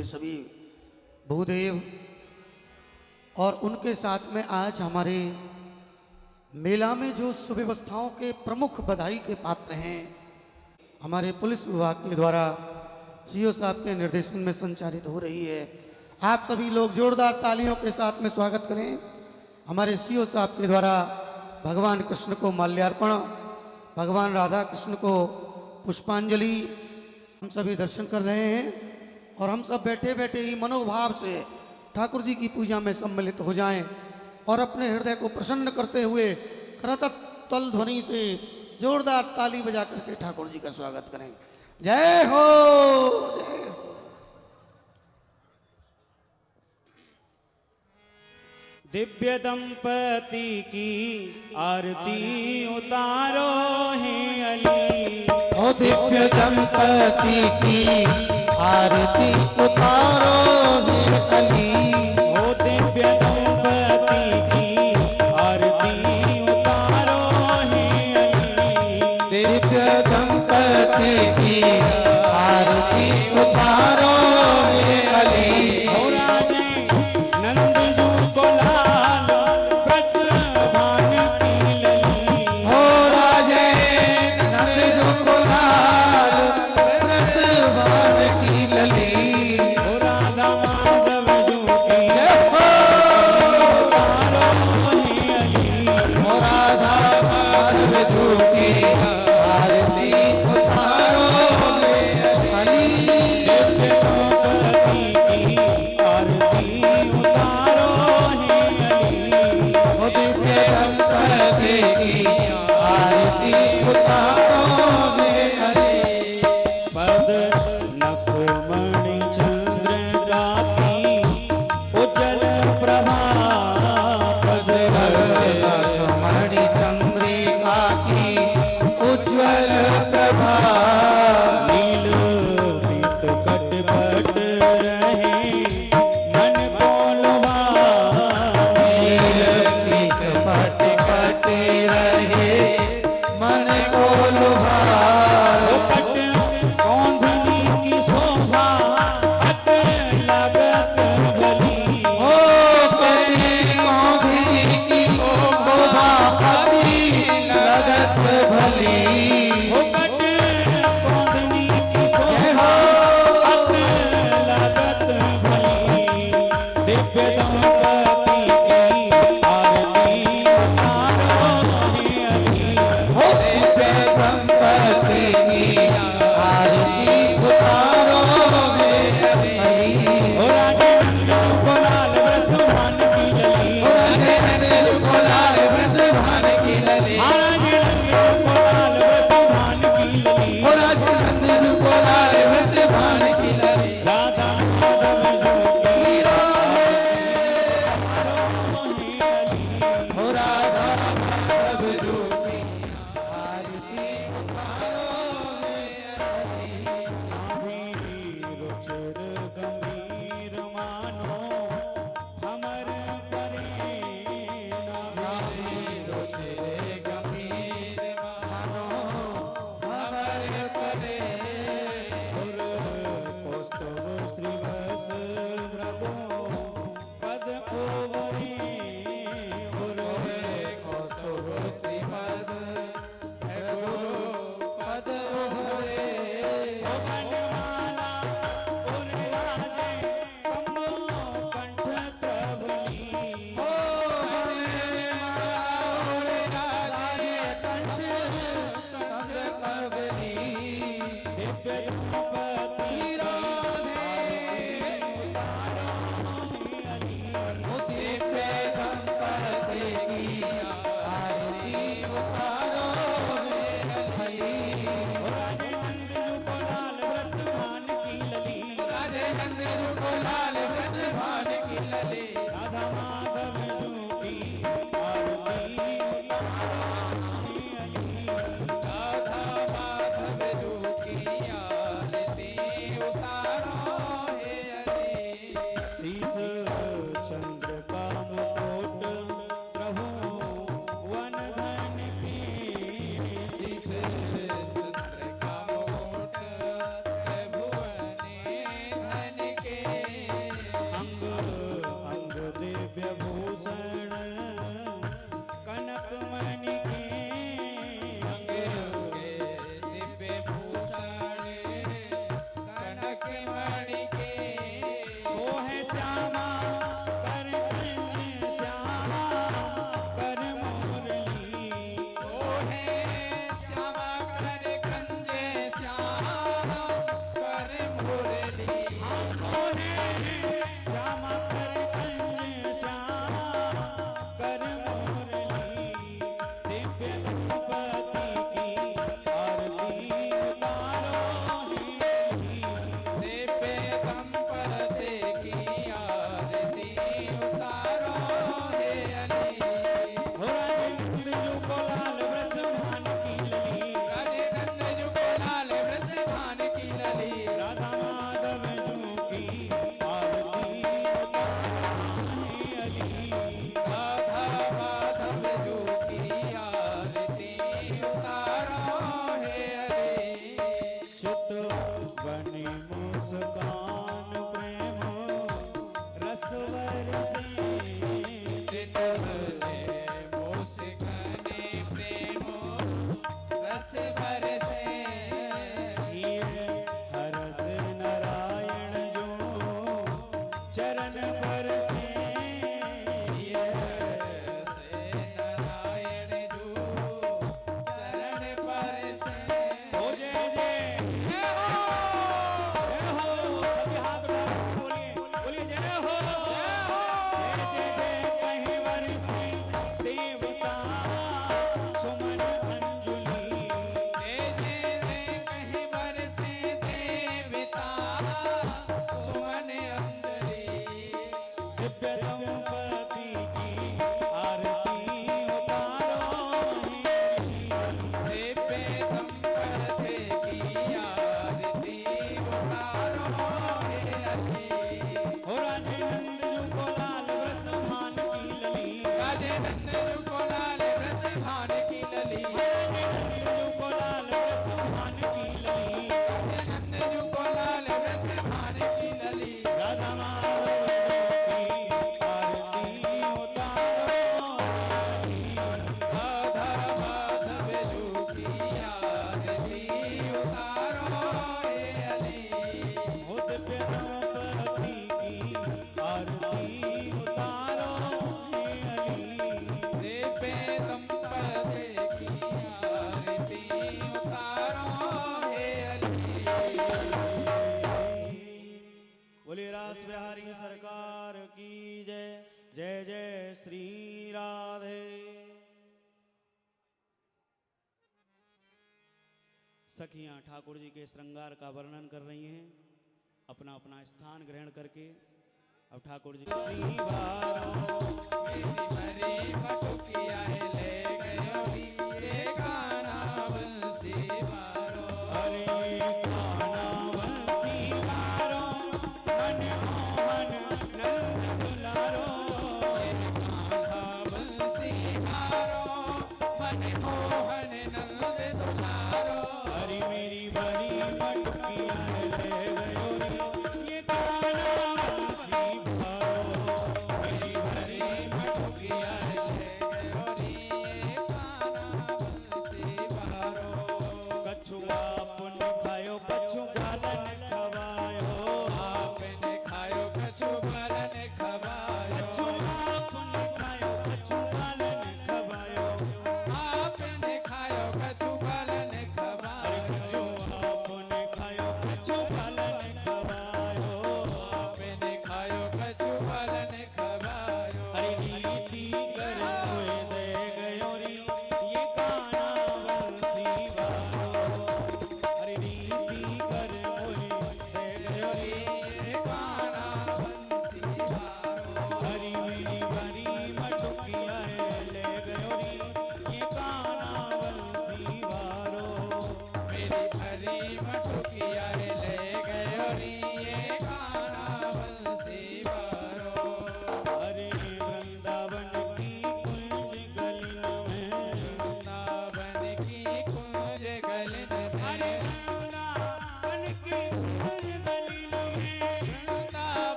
हुए सभी भूदेव और उनके साथ में आज हमारे मेला में जो सुव्यवस्थाओं के प्रमुख बधाई के पात्र हैं, हमारे पुलिस विभाग के द्वारा सीओ साहब के निर्देशन में संचालित हो रही है। आप सभी लोग जोरदार तालियों के साथ में स्वागत करें। हमारे सीओ साहब के द्वारा भगवान कृष्ण को माल्यार्पण, भगवान राधा कृष्ण को पुष्पांजलि हम सभी दर्शन कर रहे हैं और हम सब बैठे बैठे ही मनोभाव से ठाकुर जी की पूजा में सम्मिलित हो जाएं और अपने हृदय को प्रसन्न करते हुए करतल ध्वनि से जोरदार ताली बजा करके ठाकुर जी का स्वागत करें। जय हो, जय हो। दिव्य दंपति की आरती उतारो हे अली। ओ दिव्य दंपति की आरती उतारो हे अली। ओ दिव्य दंपति की आरती उतारो हे अली। दिव्य दंपति की आरती उतारो हे अली। हो राजे नंद जो को लाल ब्रज भान की लली। हो राजे नंद जो को लाल ब्रज भान की लली। हो राधा माधव जो की हो राधा माधव जो की आरती उतारो हे अली। दिव्य दंपति की आरती उतारो हे अली। ओ दिव्य दंपति की आरती उतारो हे अली। पद नखमणि चंद्रिका की उज्जवल प्रभा। पद मणि चंद्रिका की उज्ज्वल प्रभा। नील पीत कट पट रहे मन को लुभा। नील पीत पट पट रहे मन को लुभा। पट कौंधनी की शोभा अत लागत भली। ओ पति कौंधनी की शोभा अति लगत भली। पट कौंधनी की शोभा अत लागत भली। दिव्य दंपति की आरती उतारो हे अली। हो दिव्य दंपति की आरती उतारो हे अली। हो राजे नंद को लाल ब्रज भान की लली। हो राजे नंद को लाल ब्रज भान की लली। हा राजे नंद को लाल ब्रज भान की लली। हो राजे नंद को लाल ब्रज भान की लली। राधा माधव जो की श्री राम हे अली। हो राधा माधव जो की आरती उतारो हे अली। रुचिर गंभीर मानो हमर परे नाभी रुचिर गंभीर मानो हमर करे। कौस्तुभ श्रीवस प्रभु पद ओवरे। कौस्तुभ श्रीवस पद उभरे। वनमाला उर राजे कम्बो कंठ प्रभली। ओ वनमाला उर राजे कंठ कबली। दिव्य दंपति श्री राधे अली। ओ दिव्य दंपति की आरती उतारो हे अली। राजे नंद जो को लाल ब्रज भान की लली। राधे नंद को लाल ब्रज भान की लली। राधा माधव जो की आरती उतारो हे अली। राधा माधव जो की आरती उतारो हे अली। शीस चंद्र का मुकुट प्रभु वन धन की। शीस चंद्र का मुकुट त्रिभुवन धन के। श्यामा कर कंज श्याम कर मुरली दिव्य दंपति की आरती उतारो दिव्य दंपति की आरती उतारो हे अली। हो राजेंद्र जो को लाल वृषभान की लली राजेंद्र जो को लाल वृषभान की लली राधा माधव जो की आरती उतारो अली राधा माधव जो की आरती उतारो हे अली। चित बने मुस्कान प्रेम रसवर से चितवने मुस्काने प्रेमो रस बरसे। हरस नारायण जो चरण पर से से नारायण जो चरण पर से। हो जय जय जय हो जय हो सभी हाथ उठा के बोलिए बोलिए जय हो जय जय जय कहीं वर्षी देवता सुमन अंजुलि जय जय जय कहीं बरसे देवता सुमन अंजलि। दिव्य दंपति की आरती उतारो दिव्य दंपति की आरती उतारो हे अली। हो राजेंद्र जो को लाल वृषभान की लली राजेंद्र जो को लाल वृषभान की लली राजेंद्र जो को लाल वृषभान की लली राजेंद्र जो को लाल वृषभान की लली राधा माधव की आरती उतारो राधा माधव जो की आरती उतारो हे अली। हो दिव्य दंपति की आरती उतारो हे अली दिव्य दंपति की आरती उतारो हे अली। बोलिए रास बिहारी सरकार की जय जय जय श्री राधे। सखियां ठाकुर जी के श्रृंगार का वर्णन कर रही हैं अपना अपना स्थान ग्रहण करके। अब ठाकुर जी मेरी भरी मटुकिया ले गयो रे गाना बंसी मारो। हरे काना बंसी वारो मन मोहन नंद दुलारो गाना बंसी मारो मन मोहन नंद दुलारो। हरी मेरी बड़ी मटकिया ले गयो रे ये काना बंसी वारो मेरी भरी मटुकिया ले गयो रे गाना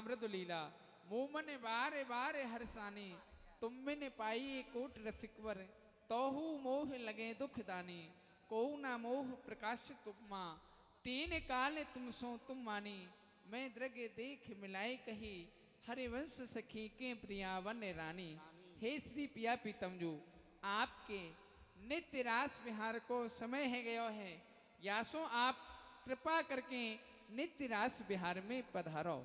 सुनामृत लीला मोमन बारे बारे हरसानी तुम बिन पाई कोट रसिकवर तोहू मोह लगे दुख दानी को ना मोह प्रकाशित उपमा तीन काल तुम सो तुम मानी मैं द्रगे देख मिलाई कही हरिवंश सखी के प्रिया वन रानी। हे श्री पिया पीतमजू आपके नित्य रास विहार को समय है गयो है, यासो आप कृपा करके नित्य रास विहार में पधारो।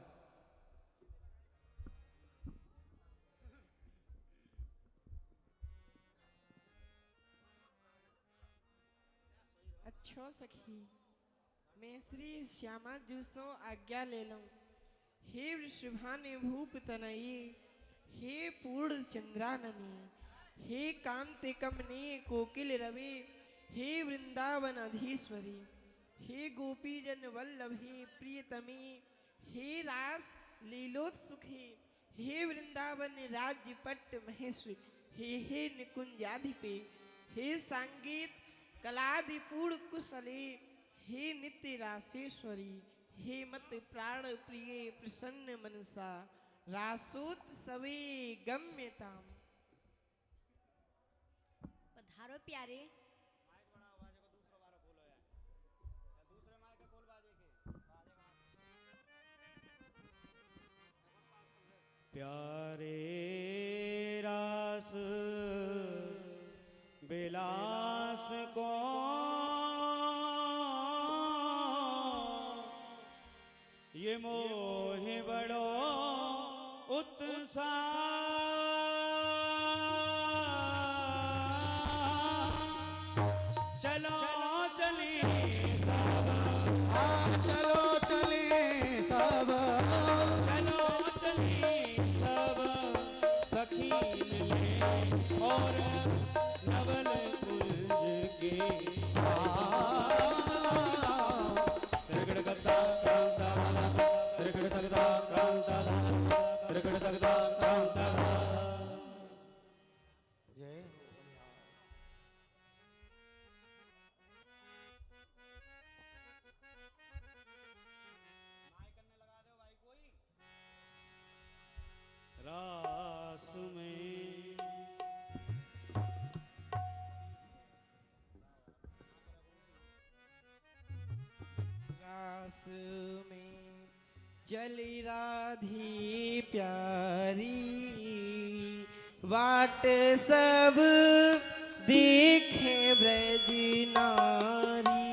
अच्छो सखी मैं श्री श्यामा जूसो आज्ञा ले लूं। हे वृषभाने भूप तनयी हे पूर्ण चंद्राननी हे कांति कमनीय कोकिल रवि हे वृंदावन अधीश्वरी हे गोपीजन वल्लभी प्रियतमी हे रास लीलोत्सुखी हे वृंदावन राज्य पट्ट महेश्वरी हे निकुंजाधिपे हे संगीत कलादिपूर्ण कुशली हे नित्य रासेश्वरी हे मत प्राण प्रिय प्रसन्न मनसा रासोत्सवे गम्यताम। पधारो प्यारे। माइक बड़ा आवाज को दूसरा बार खोलो या दूसरे माइक का खोल बाजे के प्यारे रास बिलास को ये मोह बड़ो उत्साह चलो चली सब चलो चले सब चलो चली सब सखी मिले और नवल कुंज के त्रिगड़ गद्दा कांता त्रिगड़ तगदा कांता त्रिगड़ तगदा कांता। जय रास में रास में चली राधी प्यारी वाट सब देखे ब्रज नारी।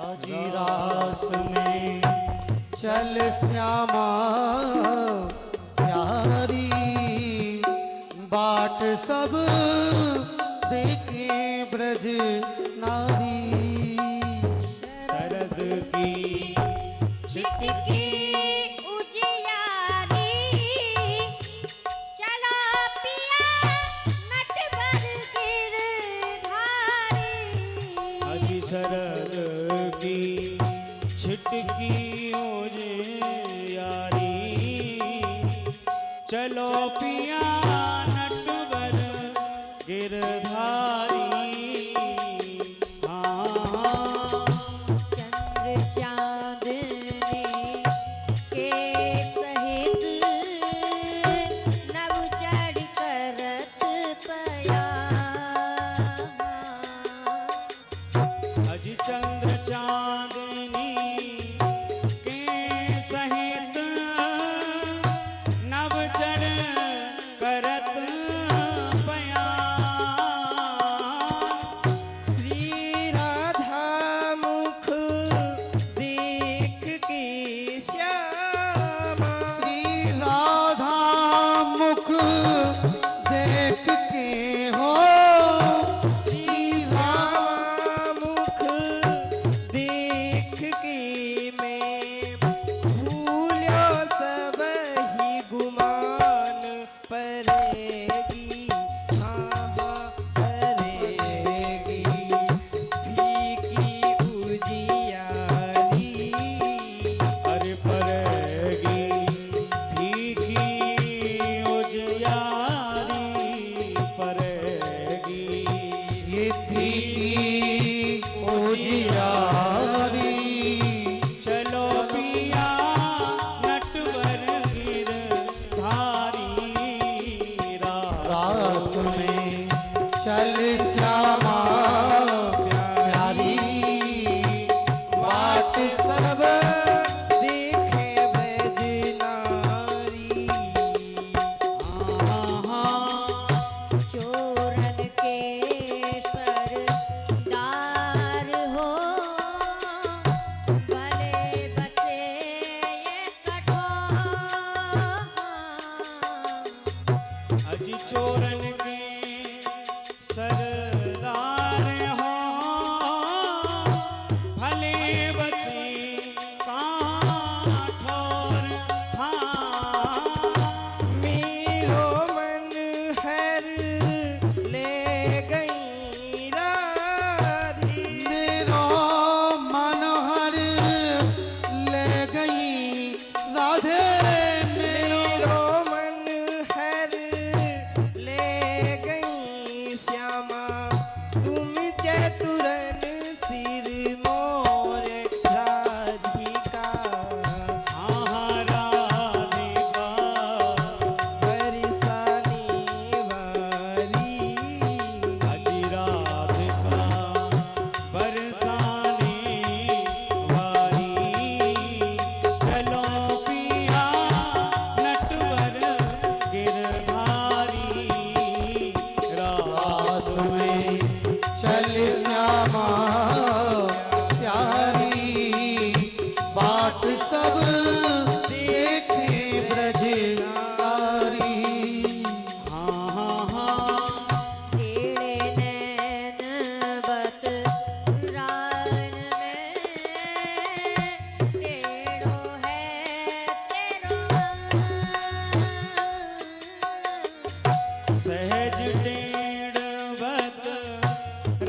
आजी रास में चल श्यामा प्यारी बाट सब देखे ब्रज नारी। शरद की छिटकी उजियारी चलो पिया नटवर गिरधारी। अजी शरद की छिटकी ओजे यारी चलो पिया नटवर गिरधारी। हाँ चंद्र चांदनी के सहित नव चढ़ करत पया। अजी चंद्र चांदनी के सहित नव चढ़ करत अजी चोरन के सरदार हो भले बसे काठौर था मेरो मन हर ले गई राधी मेरो मन हर ले गई राधे मेरो मन हर ले गई श्यामा तुम चतुरन सिर मोर राधिका राधिका बरसाने वाली अजी राधिका बरसाने वाली चलो पिया नटवर गिरधारी रास में चल श्यामा प्यारी बाट सब देखे ब्रजकारी हाँ हाँ हाँ तेरे नैन बत रान में टेढ़ो है तेरो सहज टेढ़ बत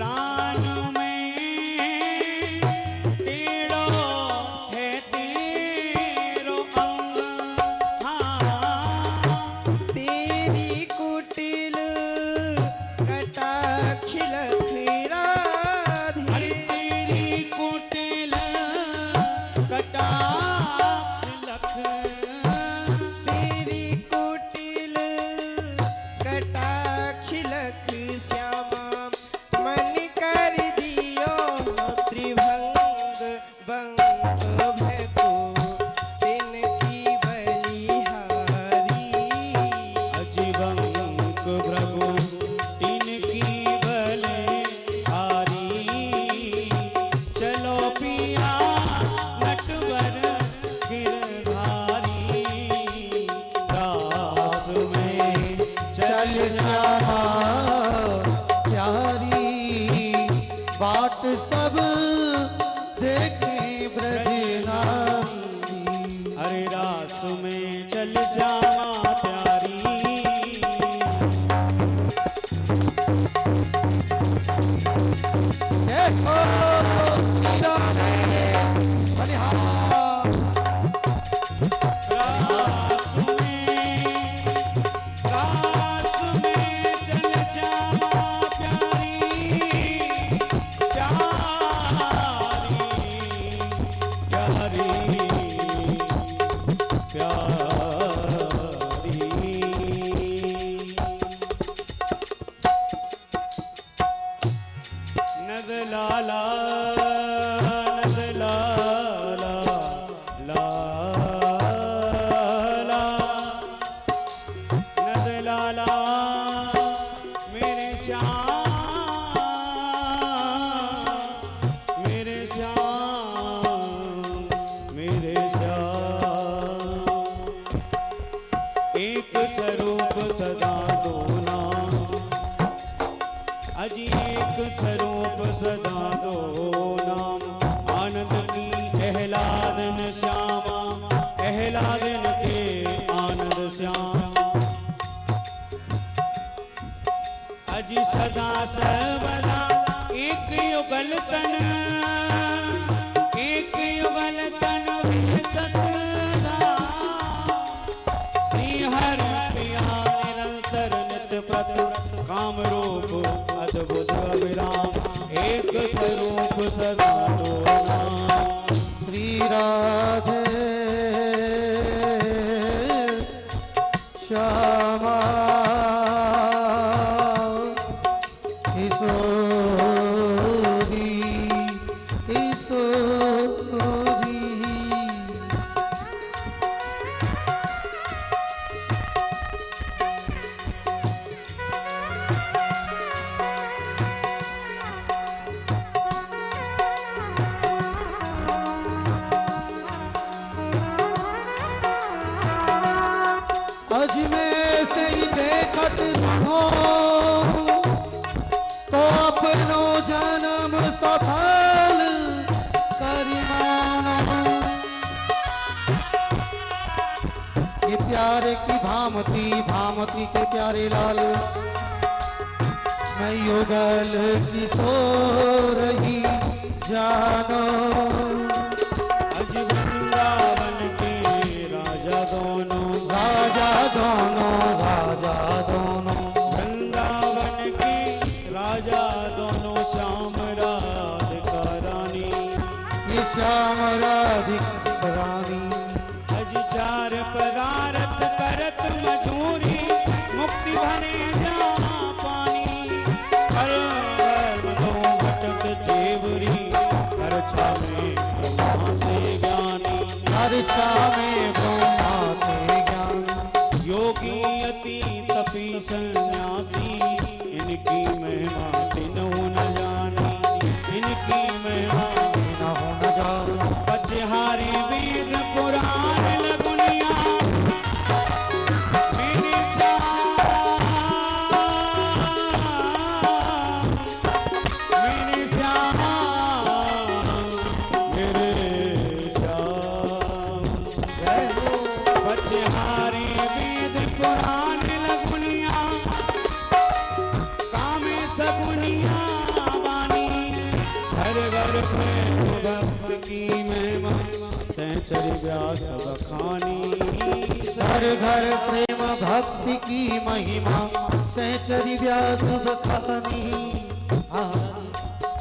रान में टेढ़ो है तेरो अंग हाँ तेरी कुटिल कटाक्ष लख राधी अरे तेरी कुटिल कटाक्ष लख तेरी कुटिल कटाक्ष लख श्यामा मन कर दियो त्रिभंग भंग भको तिनकी बलिहारी अजीवंक प्रभु तिनकी भले हारी चलो पिया नटवर गिरधारी रास में चल श्यामा प्यारी बाट सब देखे ब्रजनारी अरे रास में चल श्यामा प्यारी जय हो श्री राधे बलिहार रास में चल श्यामा प्यारी प्यारी प्यारी नद लाला नद लाला लाला नद लाला मेरे श्याम मेरे श्याम मेरे श्याम एक स्वरूप सदा दो नाम अजी एक स्वरूप सदा दो नाम आनंद की एहलादन श्यामा एहलादन के आनंद श्याम अजी सदा सर्वदा एक युगल तन सदा श्री हरि प्रिया निरंतर नित्य प्रतु काम रूप अद्भुत अविराम एक स्वरूप सदा दो नाम श्री राधे श्यामा किशोरी किशोरी अज में से ही देखत रहो तो अपनो जन्म सफल करी मानो। ये प्यारे की भामती भामती के प्यारे लाल मैं युगल की सो रही जानो। अज वृंदावन के राजा दोनों वृंदावन के राजा दोनों श्याम राधिका रानी। ये श्याम राधिका रानी अज चार पदार्थ करत मजूरी मुक्ति भरे जा पानी। हर धर्म दो भटक चेवरी हर छावे ब्रह्मा से ज्ञानी। हर छावे ब्रह्मा से ज्ञानी। योगी अति तपी सन्यासी इनकी महिमा तिनहु न जानी। इनकी महिमा न हो न जानो। पचहारी वेद पुराण लगुनिया मेरे श्याम मेरे श्याम मेरे श्याम। जय हो। पचहारी वेद पुराण लगुनिया कामे सगुनिया वाणी। हर घर प्रेम भक्त की महिमा सहचर व्यास बखानी। हर घर प्रेम भक्ति की महिमा सहचरी व्यास बखानी।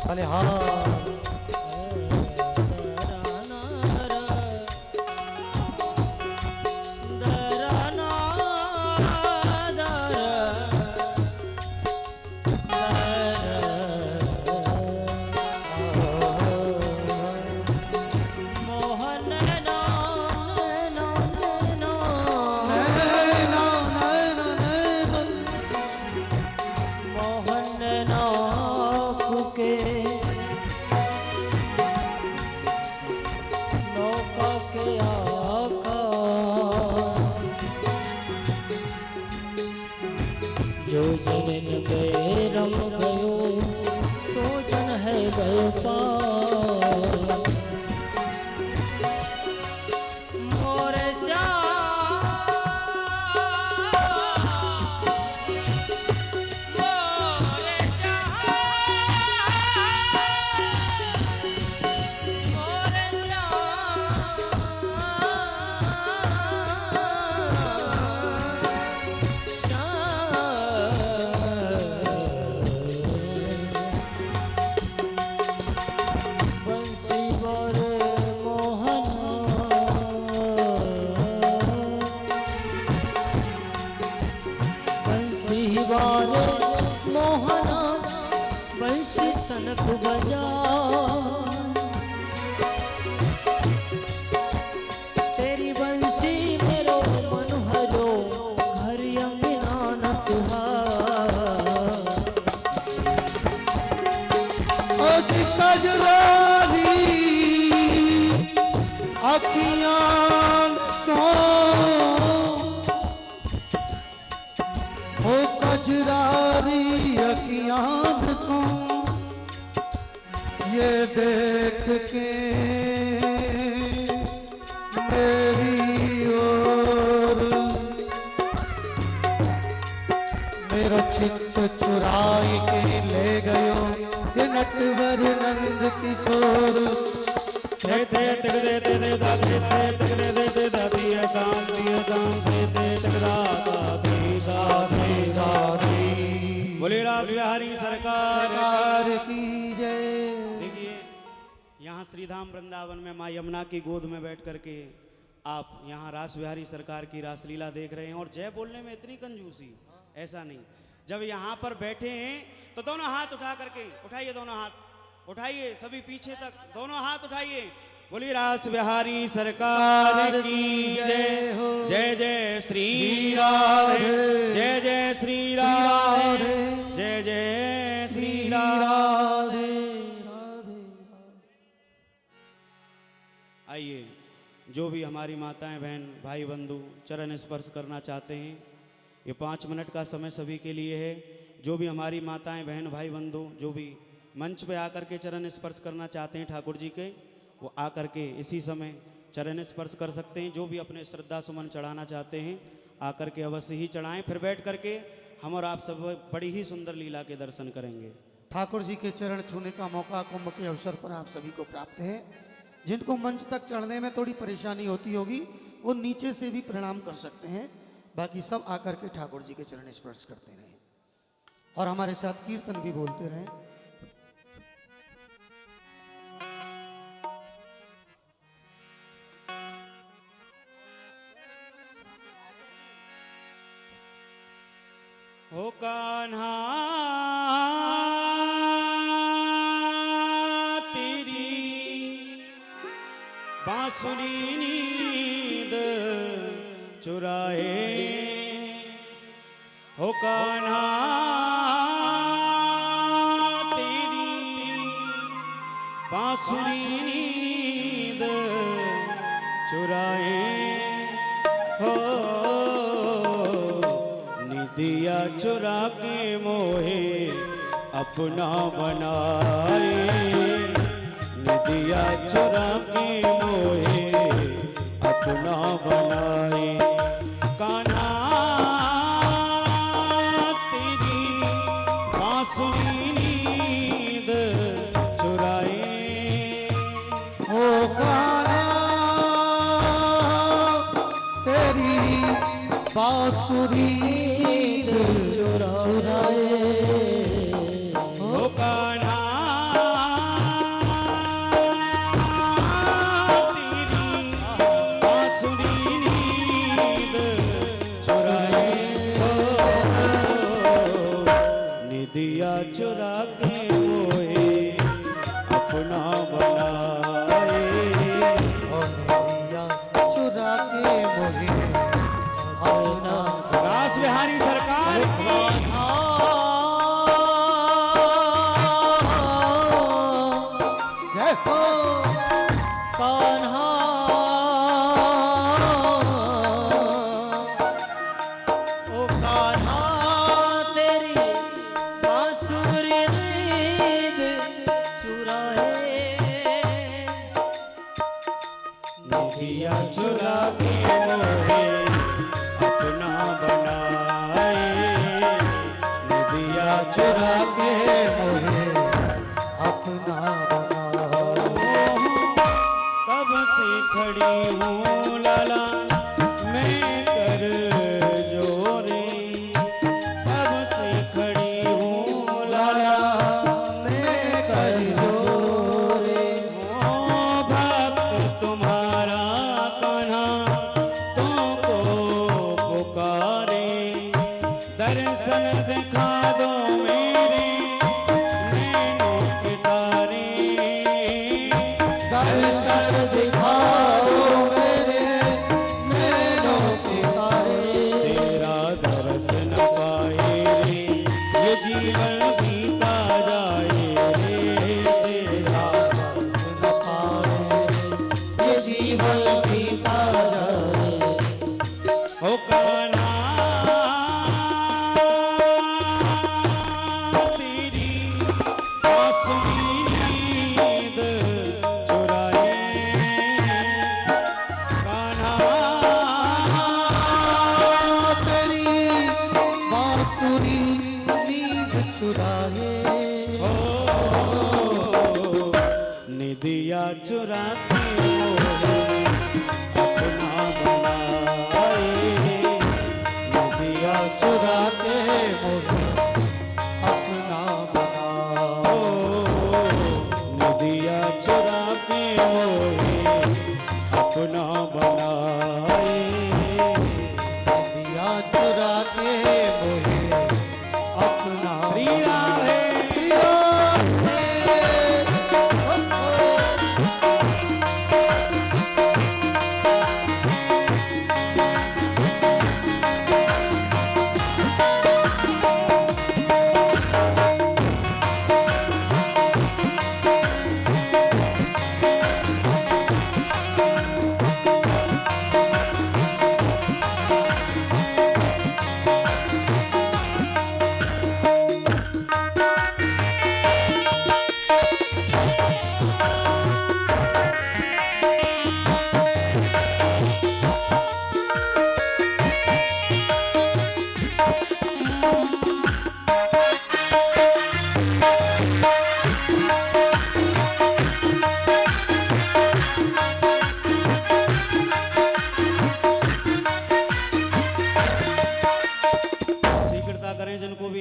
भले हाँ जो जन गए रम गयो सो जन है गयो पार। मोर श्याम मोर श्याम मोर मोहना बंसी तनक बजा। तेरी बंसी मेरो मन हरो हरि अंगना न सुहा। आज कजरारी अखियां सो हो कजरारी अखियां सो ये देख के मेरी ओर मेरा चित्त चुराई के ले गयो ये नटवर नंद किशोर। बोले रास बिहारी सरकार सरकार की जय। देखिए यहाँ श्रीधाम वृंदावन में माँ यमुना की गोद में बैठ करके आप यहाँ रास बिहारी सरकार की रासलीला देख रहे हैं। और जय बोलने में इतनी कंजूसी ऐसा नहीं। जब यहाँ पर बैठे हैं तो दोनों हाथ उठा करके उठाइए, दोनों हाथ उठाइए, सभी पीछे तक दोनों हाथ उठाइए। बोली रास बिहारी सरकार की जय। जय जय श्री राधे, जय जय श्री राधे, जय जय श्री राधे। आइए जो भी हमारी माताएं बहन भाई बंधु चरण स्पर्श करना चाहते हैं, ये 5 मिनट का समय सभी के लिए है। जो भी हमारी माताएं बहन भाई बंधु जो भी मंच पे आकर के चरण स्पर्श करना चाहते हैं ठाकुर जी के, वो आकर के इसी समय चरण स्पर्श कर सकते हैं। जो भी अपने श्रद्धा सुमन चढ़ाना चाहते हैं आकर के अवश्य ही चढ़ाएं। फिर बैठ करके हम और आप सब बड़ी ही सुंदर लीला के दर्शन करेंगे। ठाकुर जी के चरण छूने का मौका कुंभ के अवसर पर आप सभी को प्राप्त है। जिनको मंच तक चढ़ने में थोड़ी परेशानी होती होगी वो नीचे से भी प्रणाम कर सकते हैं, बाकी सब आकर के ठाकुर जी के चरण स्पर्श करते रहें और हमारे साथ कीर्तन भी बोलते रहें। हो कान्हा तेरी बांसुरी नींद चुराए, हो कान्हा तेरी बांसुरी नींद चुराए, हो दिया चुरा के मोहे अपना बनाए, दिया चुरा के मोहे अपना बनाए। कान्हा तेरी बांसुरी नींद चुराए, ओ कान्हा तेरी बांसुरी चुराए, हो कान्हा तेरी बांसुरी नींद चुराए, निदिया चुरा के मोहे अपना बनाए, निदिया चुरा के मोहे अपना। रास बिहारी सरकार की जय हो। कान्हा ओ कान्हा तेरी बांसुरी नींद चुराए, निदिया चुरा के मोहे अपना बनाए, निदिया चुरा के मोहे अपना बनाए। कब से खड़ी हूँ लाला मैं कर जोरे, कब से खड़ी हूँ लाला मैं कर जोरे, ओ भक्त तुम्हारा कान्हा तुमको पुकारे, दर्शन दिखा दो मेरे नैनों के तारे, दर्शन दिखाओ मेरे नैनों के तारे। तेरा दर्शन पाए रे ये जीवन बीता जाए रे, तेरा दर्शन पाए ये जीवन बीता जाए। हो कान्हा तेरी बांसुरी नींद चुराए, कान्हा तेरी बांसुरी नींद चुराए, निदिया चुरा के मोहे अपना बनाए, निदिया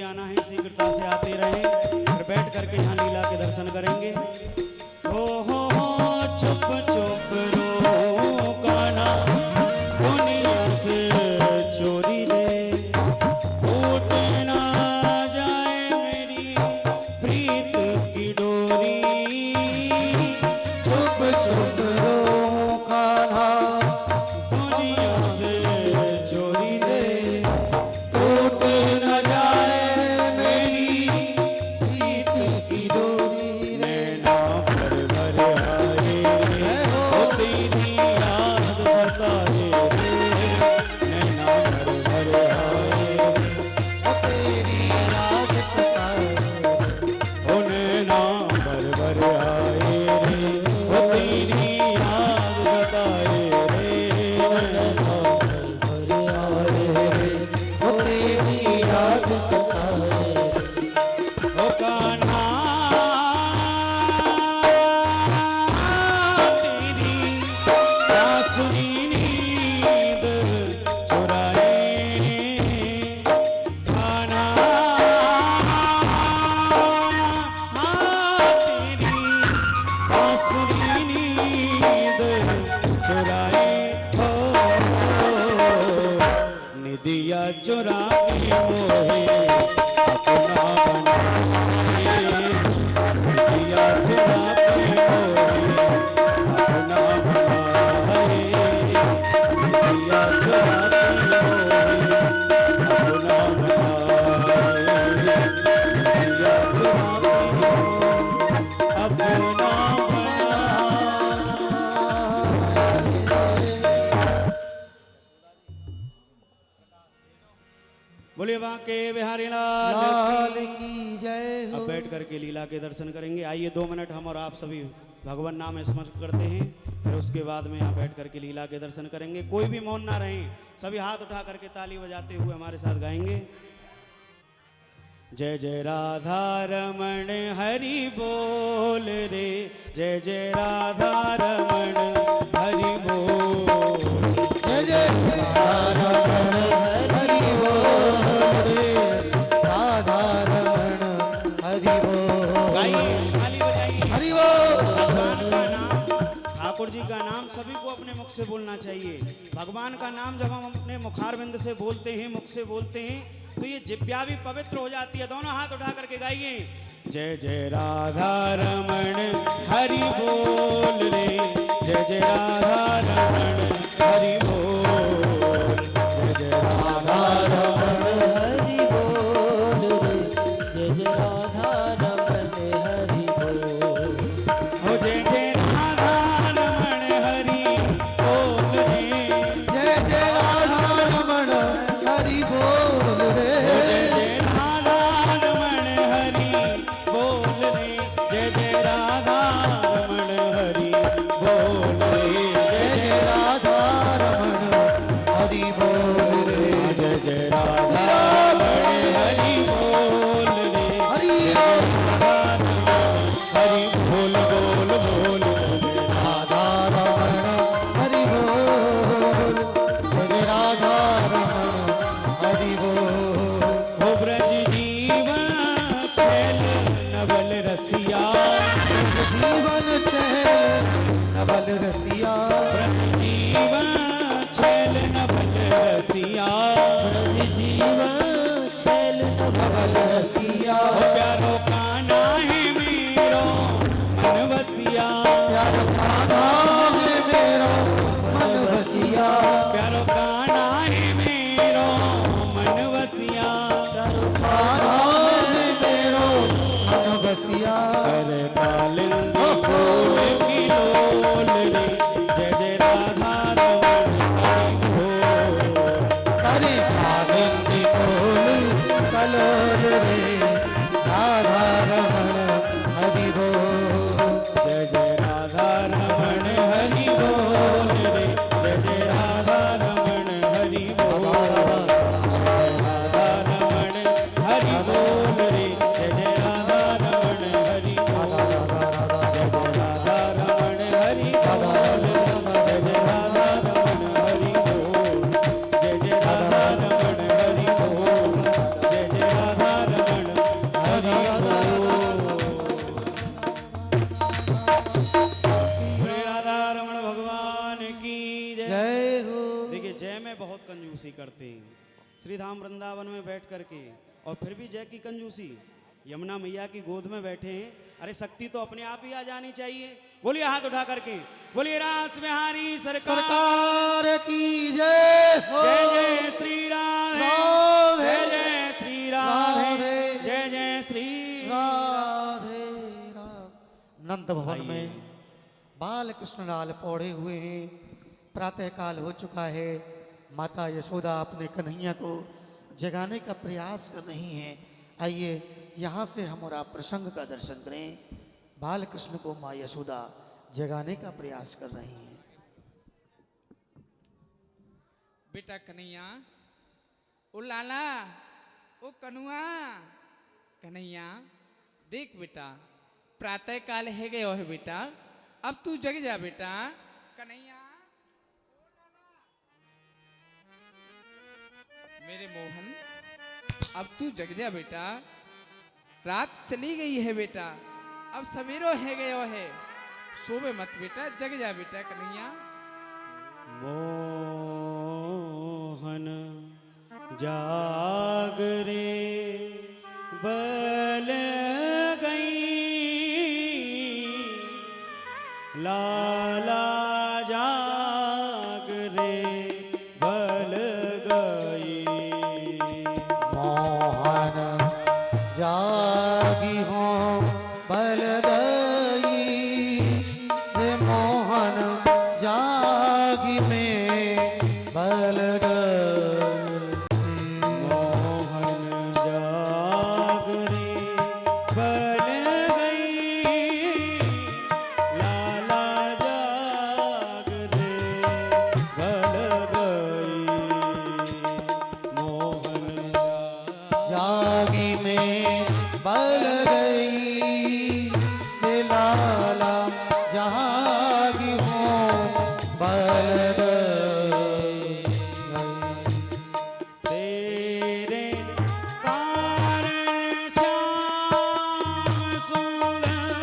भी आना है शीघ्रता से आते रहें और बैठ करके यहाँ लीला के दर्शन करेंगे। हो चुप चुप रो काना दुनिया से चोरी रे, टूट ना जाए मेरी प्रीत की डोरी। चुप चुप रो कान्हा दुनिया से चोरी रे, टूट न जाए मेरी प्रीत की डोरी। नैना भर भर आए हो तेरी याद सताए रे, नैना भर भर आए तेरी याद सताए, ओ नैना भर भर आए रे, ओ तेरी याद सताए रे, नैना भर आए रे, ओ तेरी याद सताए। ओ कान्हा तेरी बांसुरी नींद चुराए, कान्हा तेरी बांसुरी नींद चुराए, हो निदिया चुरा के मोहे अपना बनाए, निदिया चुरा के मोहे अपना बनाए, निदिया चुरा के मोहे अपना बनाए, निदिया चुरा के मोहे अपना बोलिए बांके बिहारी लाल लाल की। की जय अब हो। बैठ करके लीला के दर्शन करेंगे। आइए 2 मिनट हम और आप सभी भगवान नाम स्मरण करते हैं, फिर उसके बाद में यहाँ बैठ करके लीला के दर्शन करेंगे। कोई भी मौन ना रहें, सभी हाथ उठा करके ताली बजाते हुए हमारे साथ गाएंगे। जय जय राधा रमण हरि बोल रे, जय जय राधा रमण हरि बोल, जय जय राधा रमण हरि बोल रे, राधा रमण हरि बोल। गाइए ताली बजाइए। हरि बोल। भगवान का नाम, ठाकुर जी का नाम सभी को अपने मुख से बोलना चाहिए। भगवान का नाम जब हम अपने मुखारविंद से बोलते हैं, मुख से बोलते हैं, तो ये जिब्या भी पवित्र हो जाती है। दोनों हाथ उठा करके गाइए। जय जय राधा रमण हरि बोल रे, जय जय राधा रमण हरि बोल, जय जय राधा रमण हरि बोल रे, जय जय राधा रमण हरि बोल, हो जय जय राधा रमण हरि बोल रे, जय जय राधा रमण हरि बोल रे, जय जय राधा रमण हरि बोल रे, जय जय राधा रमण हरि बोल रे, जय जय राधा रमण हरि बोल रे, जय जय राधा रमण हरि बोल रे, हरि हरि बोल बोल बोल राधा रमण हरि बोल, जय जय राधा रमण हरि बोल। हो ब्रज जीवन छैल नवल रसिया, जीवन छैल नवल रसिया, ब्रज जीवन छैल नवल रसिया, जीवन छैल नवल रसिया, हो प्यारो कान्हा है मेरो मन बसिया, प्यारो कान्हा है मेरो मन बसिया, प्यारो कान्हा है मेरो मन बसिया, कान्हा है मेरो मन बसिया। कर कालिंदी फूल की लोल रे, जय जय राधा रमण हरि बोल, हरे कालिंदी फूल कलोल रे, राधा रमण हरि बोल, जय जय राधा रमण हरि बोल रे, जय जय राधा रमण हरि बोल, राधा रमण हरि बोल रे, जय जय राधा रमण हरि बोल, जय जय राधा रमण हरि बोल, जय जय राधा रमण हरि बोल, जय जय राधा रमण हरि श्रीधाम वृंदावन में बैठ करके और फिर भी जय की कंजूसी, यमुना मैया की गोद में बैठे हैं। अरे शक्ति तो अपने आप ही आ जानी चाहिए। बोलिए हाथ उठा करके, बोलिए रास बिहारी सरकार की जय हो। जय जय श्री राधे, राधे, जय जय श्री राधे, राधे, जय जय श्री राधे राधे। नंद भवन में बाल कृष्ण लाल पौड़े हुए हैं। प्रातः काल हो चुका है। माता यशोदा अपने कन्हैया को जगाने का प्रयास कर रही हैं। आइए यहाँ से हम और आप प्रसंग का दर्शन करें। बाल कृष्ण को माँ यशोदा जगाने का प्रयास कर रही हैं। बेटा कन्हैया, ओ लाला, ओ कनुआ, कन्हैया देख बेटा, प्रातः काल है गयो है बेटा, अब तू जग जा बेटा। कन्हैया, ओ लाला, मेरे मोहन, अब तू जग जा बेटा, रात चली गई है बेटा, अब सवेरो है गयो है, सोवे मत बेटा, जग जा बेटा कन्हैया। मोहन जाग रे बल गई, लाला जाग रे बल गई। मोहन जागी हो बल गई, रे मोहन जागी में बल गई। मोहन जाग रे बल गई, लाला जाग रे बल गई। मोहन जागी में बल गई, रे लाला जागी हो बल गई। तेरे कारण श्याम सुंदर,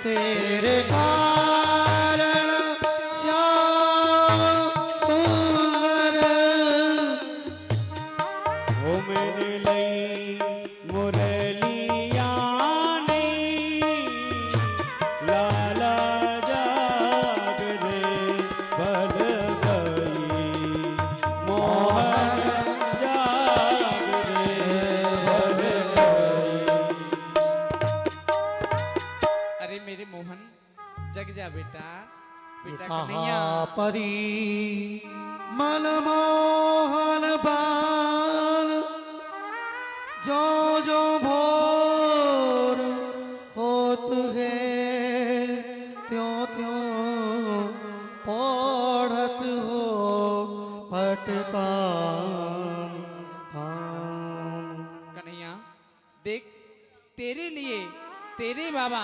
तेरे कारण श्याम सुंदर, ओ मैंने लई मुरलिया नहीं, लाला जाग रे बल गई। मोहन जाग रे बल गई। अरे मेरे मोहन जग जा बेटा, बेटा कहा कन्हैया। परी मनमोहन बाल, जो जो भोर होत है, त्यों त्यों पढ़त हो पटकाम थाम। कन्हैया देख, तेरे लिए तेरे बाबा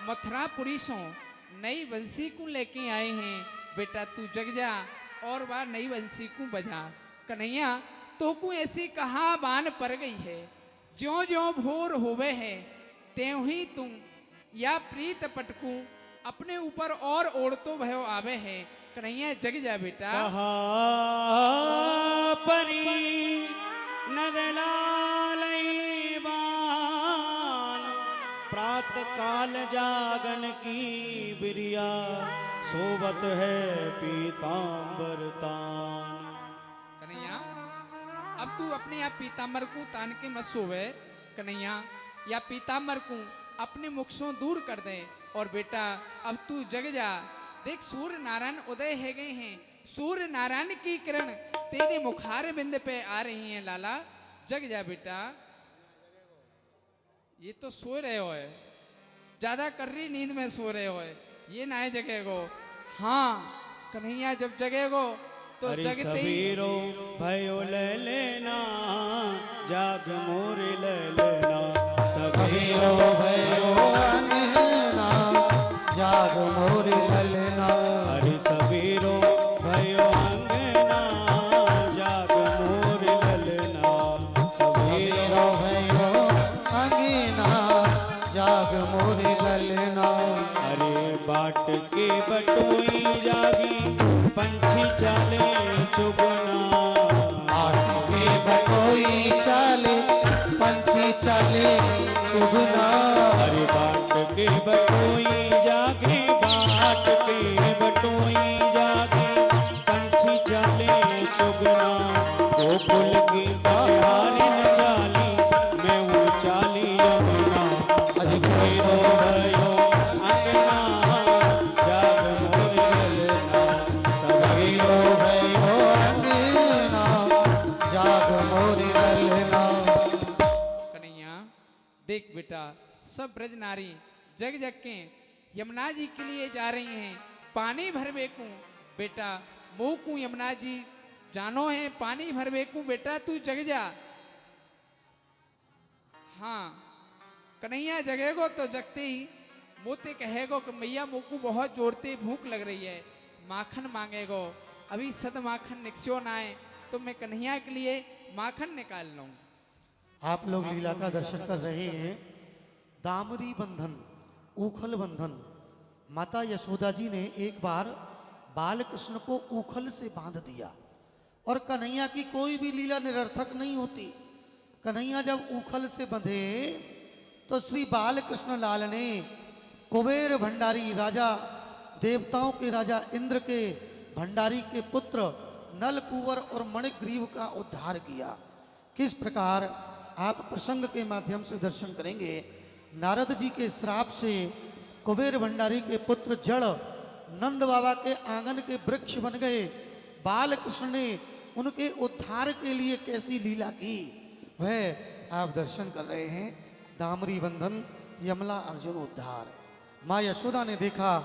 मथुरापुरी से नई बंसी को लेके आए हैं। बेटा तू जग जा और वह नई बंसी को बजा। कन्हैया तो को ऐसी कहा बान पर गई है, ज्यों ज्यों भोर होवे है, त्यों ही तुम या प्रीत पटकू अपने ऊपर और ओढ़तो भयो आवे है। कन्हैया जग जा बेटा। कहा परी नदलालई बान, प्रात काल जागन की बिरिया, सोबत है पीतांबर तान। कन्हैया अब तू अपने आप पीताम्बर को तान के मत सोवे। कन्हैया या पीताम्बर को अपने मुख से दूर कर दे और बेटा अब तू जग जा। देख सूर्य नारायण उदय है गए हैं, सूर्य नारायण की किरण तेरे मुखार बिंद पे आ रही हैं। लाला जग जा बेटा। ये तो सो रहे हो है, ज्यादा कर रही नींद में सो रहे हो है, ये ना है जगेगो। हाँ कन्हैया जब जगेगो तो अरे जगते ही सबीरो भयो ले लेना, जाग मोर ले लेना। सबीरो भयो अंगना, जाग मोर ललना। अरे सबीरो भयो अंगना, जाग मोर ललना। सबीरो भयो अंगना, जाग मोर ललना। अरे बाट के बटोई जागी, पंछी चले चुगना। आठ गोकुल की बिहारी न चाली मैं वो चाली यमुना सब मेरो भयो अंगना जाग मोर ललना सब मेरो भयो अंगना जाग मोरी ललना। कन्हैया देख बेटा, सब ब्रज नारी जग जग के यमुना जी के लिए जा रही हैं पानी भरवे को। बेटा मुँह को यमुना जी जानो है पानी भरवे को, बेटा तू जग जा। हाँ कन्हैया जगेगो तो जगते ही मोते कहेगो कि मैया मुँह को बहुत जोरते भूख लग रही है, माखन मांगेगो। अभी सद माखन निकस्यो ना आए तो मैं कन्हैया के लिए माखन निकाल लूँ। आप लोग लीला का दर्शन कर रहे हैं। दामरी बंधन, ऊखल बंधन। माता यशोदा जी ने एक बार बाल कृष्ण को ऊखल से बांध दिया और कन्हैया की कोई भी लीला निरर्थक नहीं होती। कन्हैया जब ऊखल से बंधे तो श्री बाल कृष्ण लाल ने कुबेर भंडारी राजा, देवताओं के राजा इंद्र के भंडारी के पुत्र नल कुंवर और मणिग्रीव का उद्धार किया। किस प्रकार आप प्रसंग के माध्यम से दर्शन करेंगे। नारद जी के श्राप से कुबेर भंडारी के पुत्र जड़ नंद बाबा के आंगन के वृक्ष बन गए। बाल कृष्ण ने उनके उद्धार के लिए कैसी लीला की वह आप दर्शन कर रहे हैं। दामरी बंधन, यमला अर्जुन उद्धार। माँ यशोदा ने देखा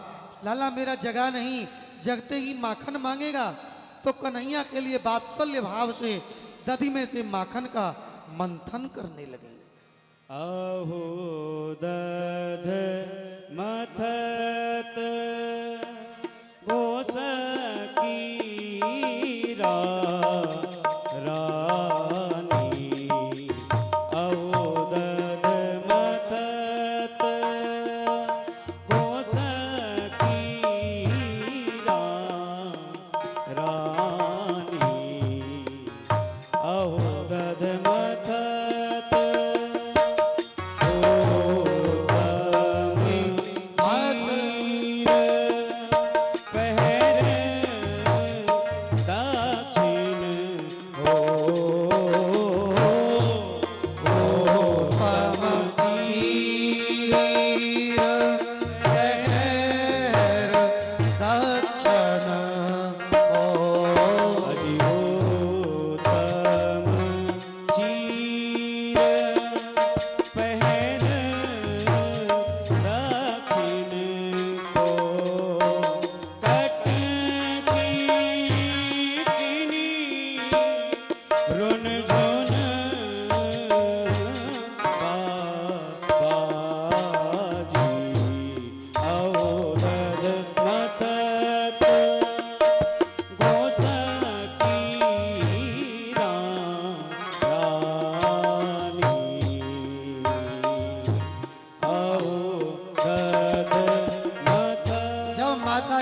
लाला मेरा जगा नहीं, जगते ही माखन मांगेगा, तो कन्हैया के लिए वात्सल्य भाव से दधी में से माखन का मंथन करने लगे। अहो दध मथत गोस की रानी अहो दध मथत गोस की रानी अहो दध मथत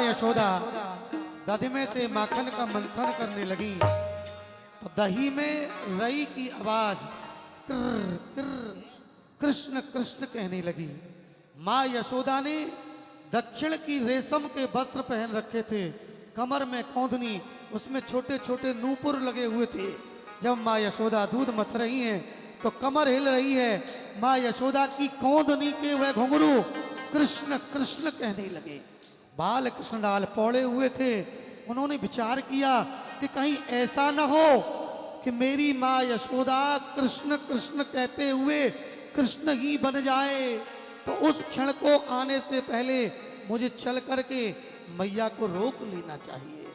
यशोदा दधी में से माखन का मंथन करने लगी तो दही में रई की आवाज कृर कृर कृष्ण कृष्ण कहने लगी। माँ यशोदा ने दक्षिण की रेशम के वस्त्र पहन रखे थे, कमर में कौंधनी, उसमें छोटे छोटे नूपुर लगे हुए थे। जब माँ यशोदा दूध मथ रही हैं तो कमर हिल रही है। माँ यशोदा की कौंधनी के वह घुंघरू कृष्ण कृष्ण कहने लगे। बाल कृष्ण लाल पौड़े हुए थे। उन्होंने विचार किया कि कहीं ऐसा न हो कि मेरी माँ यशोदा कृष्ण कृष्ण कहते हुए कृष्ण ही बन जाए, तो उस क्षण को आने से पहले मुझे चल करके मैया को रोक लेना चाहिए।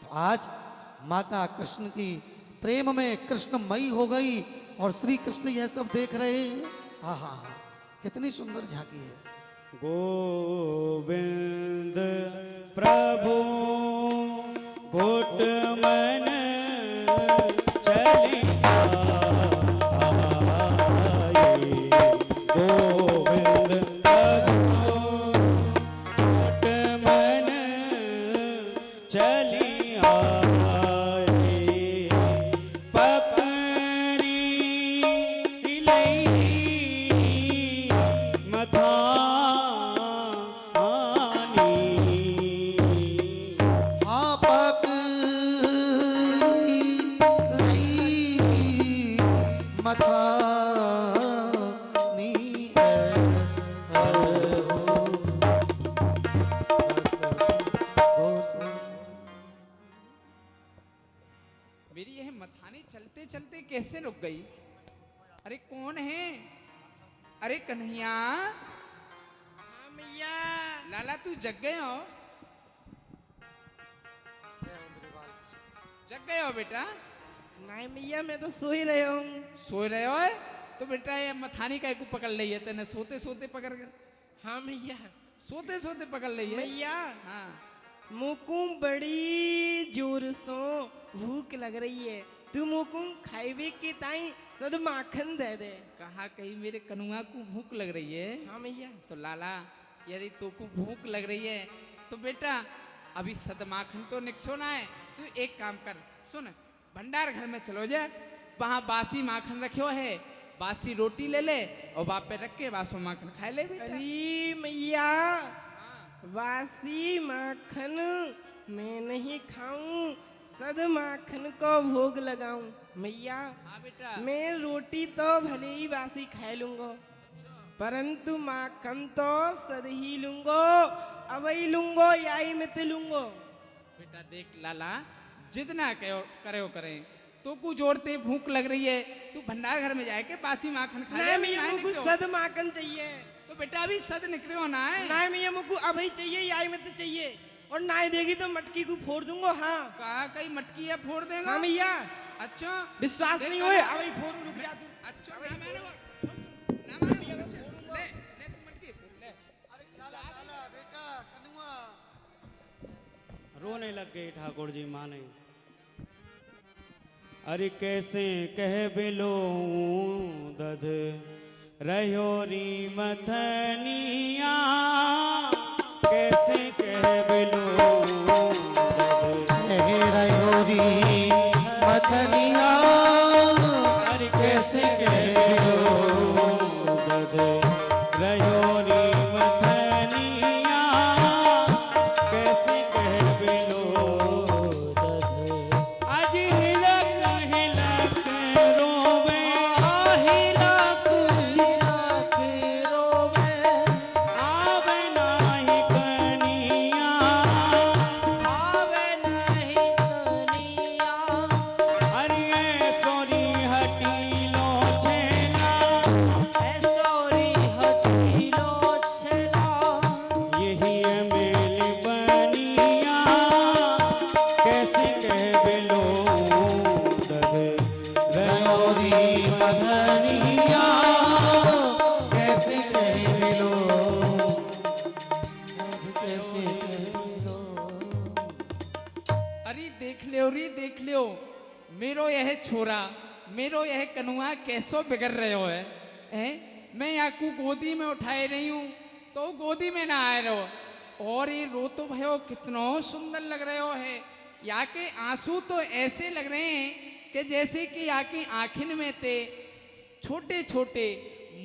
तो आज माता कृष्ण की प्रेम में कृष्णमयी हो गई और श्री कृष्ण यह सब देख रहे हैं। आहा, कितनी सुंदर झांकी है। गोविंद प्रभु घुट मन चली आए। गोविंद प्रभु घुट मन चली आए। पकड़ी लई मथा आपक चलते चलते कैसे रुक गई? अरे कौन है? अरे कन्हैया, हाँ मैया। लाला तू जग गए हो? जग गए हो बेटा? नहीं मैया, मैं तो सो ही रहा हूँ। सो रहे हो? तो बेटा ये मथानी का को पकड़ ली है तेने, सोते सोते पकड़ कर। हाँ मैया। सोते सोते पकड़ ली है। मैया, हाँ मुकु बड़ी जोर सो भूख लग रही है, तू मुकु खाइबे के ताई सद माखन दे दे। कहा कहीं मेरे कनुआ को भूख लग रही है? हाँ मैया। तो लाला यदि तुमको भूख लग रही है तो बेटा अभी सदमाखन तो निकसो ना है, तू एक काम कर, सुन भंडार घर में चलो जा, वहां बासी माखन रखो है, बासी रोटी ले ले और बाप पे रख के बासो माखन खा ले बेटा। अरे मैया, बासी माखन मैं नहीं खाऊं, सद माखन को भोग लगाऊं। मैया, हाँ बेटा। मैं रोटी तो भले ही बासी खा लूंगा, परंतु माखन तो सद ही लूंगो, अबई लूंगो याई में ते लूंगो। बेटा देख लाला, जितना करो करें तो को जोड़ते भूख लग रही है, तू भंडार घर में जाके बासी माखन खा ले। नहीं मैया, ना मुझको निकलो। सद माखन चाहिए। तो बेटा अभी सद निकले हो ना है। नहीं मैया, मुझको अबई चाहिए, याई में तो चाहिए, और ना देगी तो मटकी को फोड़ दूंगा। हाँ कहा कहीं मटकी है फोड़ देगा? हाँ मैया, अच्छा विश्वास देख नहीं लाला। होए अबई फोड़, रुक जा तू। अच्छा ना माने वो, सुन सुन, ना माने वो, अच्छा, ले ले तू मटकी फोड़ ले। बेटा कनुआ रोने लग गए ठाकुर जी माने। अरे कैसे कह बिलो दध रहो री मथनिया, कैसे कह बिलो रहोरी मथनिया, अरे कैसे कह बिलो दध रहो री मथनिया, कैसे कह बिलो आज हिलक हिलक रोवे, हिलक हिलक रोवे, आवे नाही कनिया, आवे नहीं कनिया, अरे सोरी हटीलो छेना, ऐसोरी हटीलो छेला, यही मेल बनिया, कैसे कह बिलो दध रहोरी मथनिया, कैसे कह मिलो, कैसे कह मिलो। अरे देख लियो री देख लियो, मेरो यह छोरा, मेरो यह कनुआ कैसो बिगड़ रहे हो है? मैं याकू गोदी में उठाए रही हूँ तो गोदी में ना आए रहो, और ये रो तो भयो कितनो सुंदर लग रहे हो है। या के आंसू तो ऐसे लग रहे हैं कि जैसे कि या की आँखिन में ते छोटे छोटे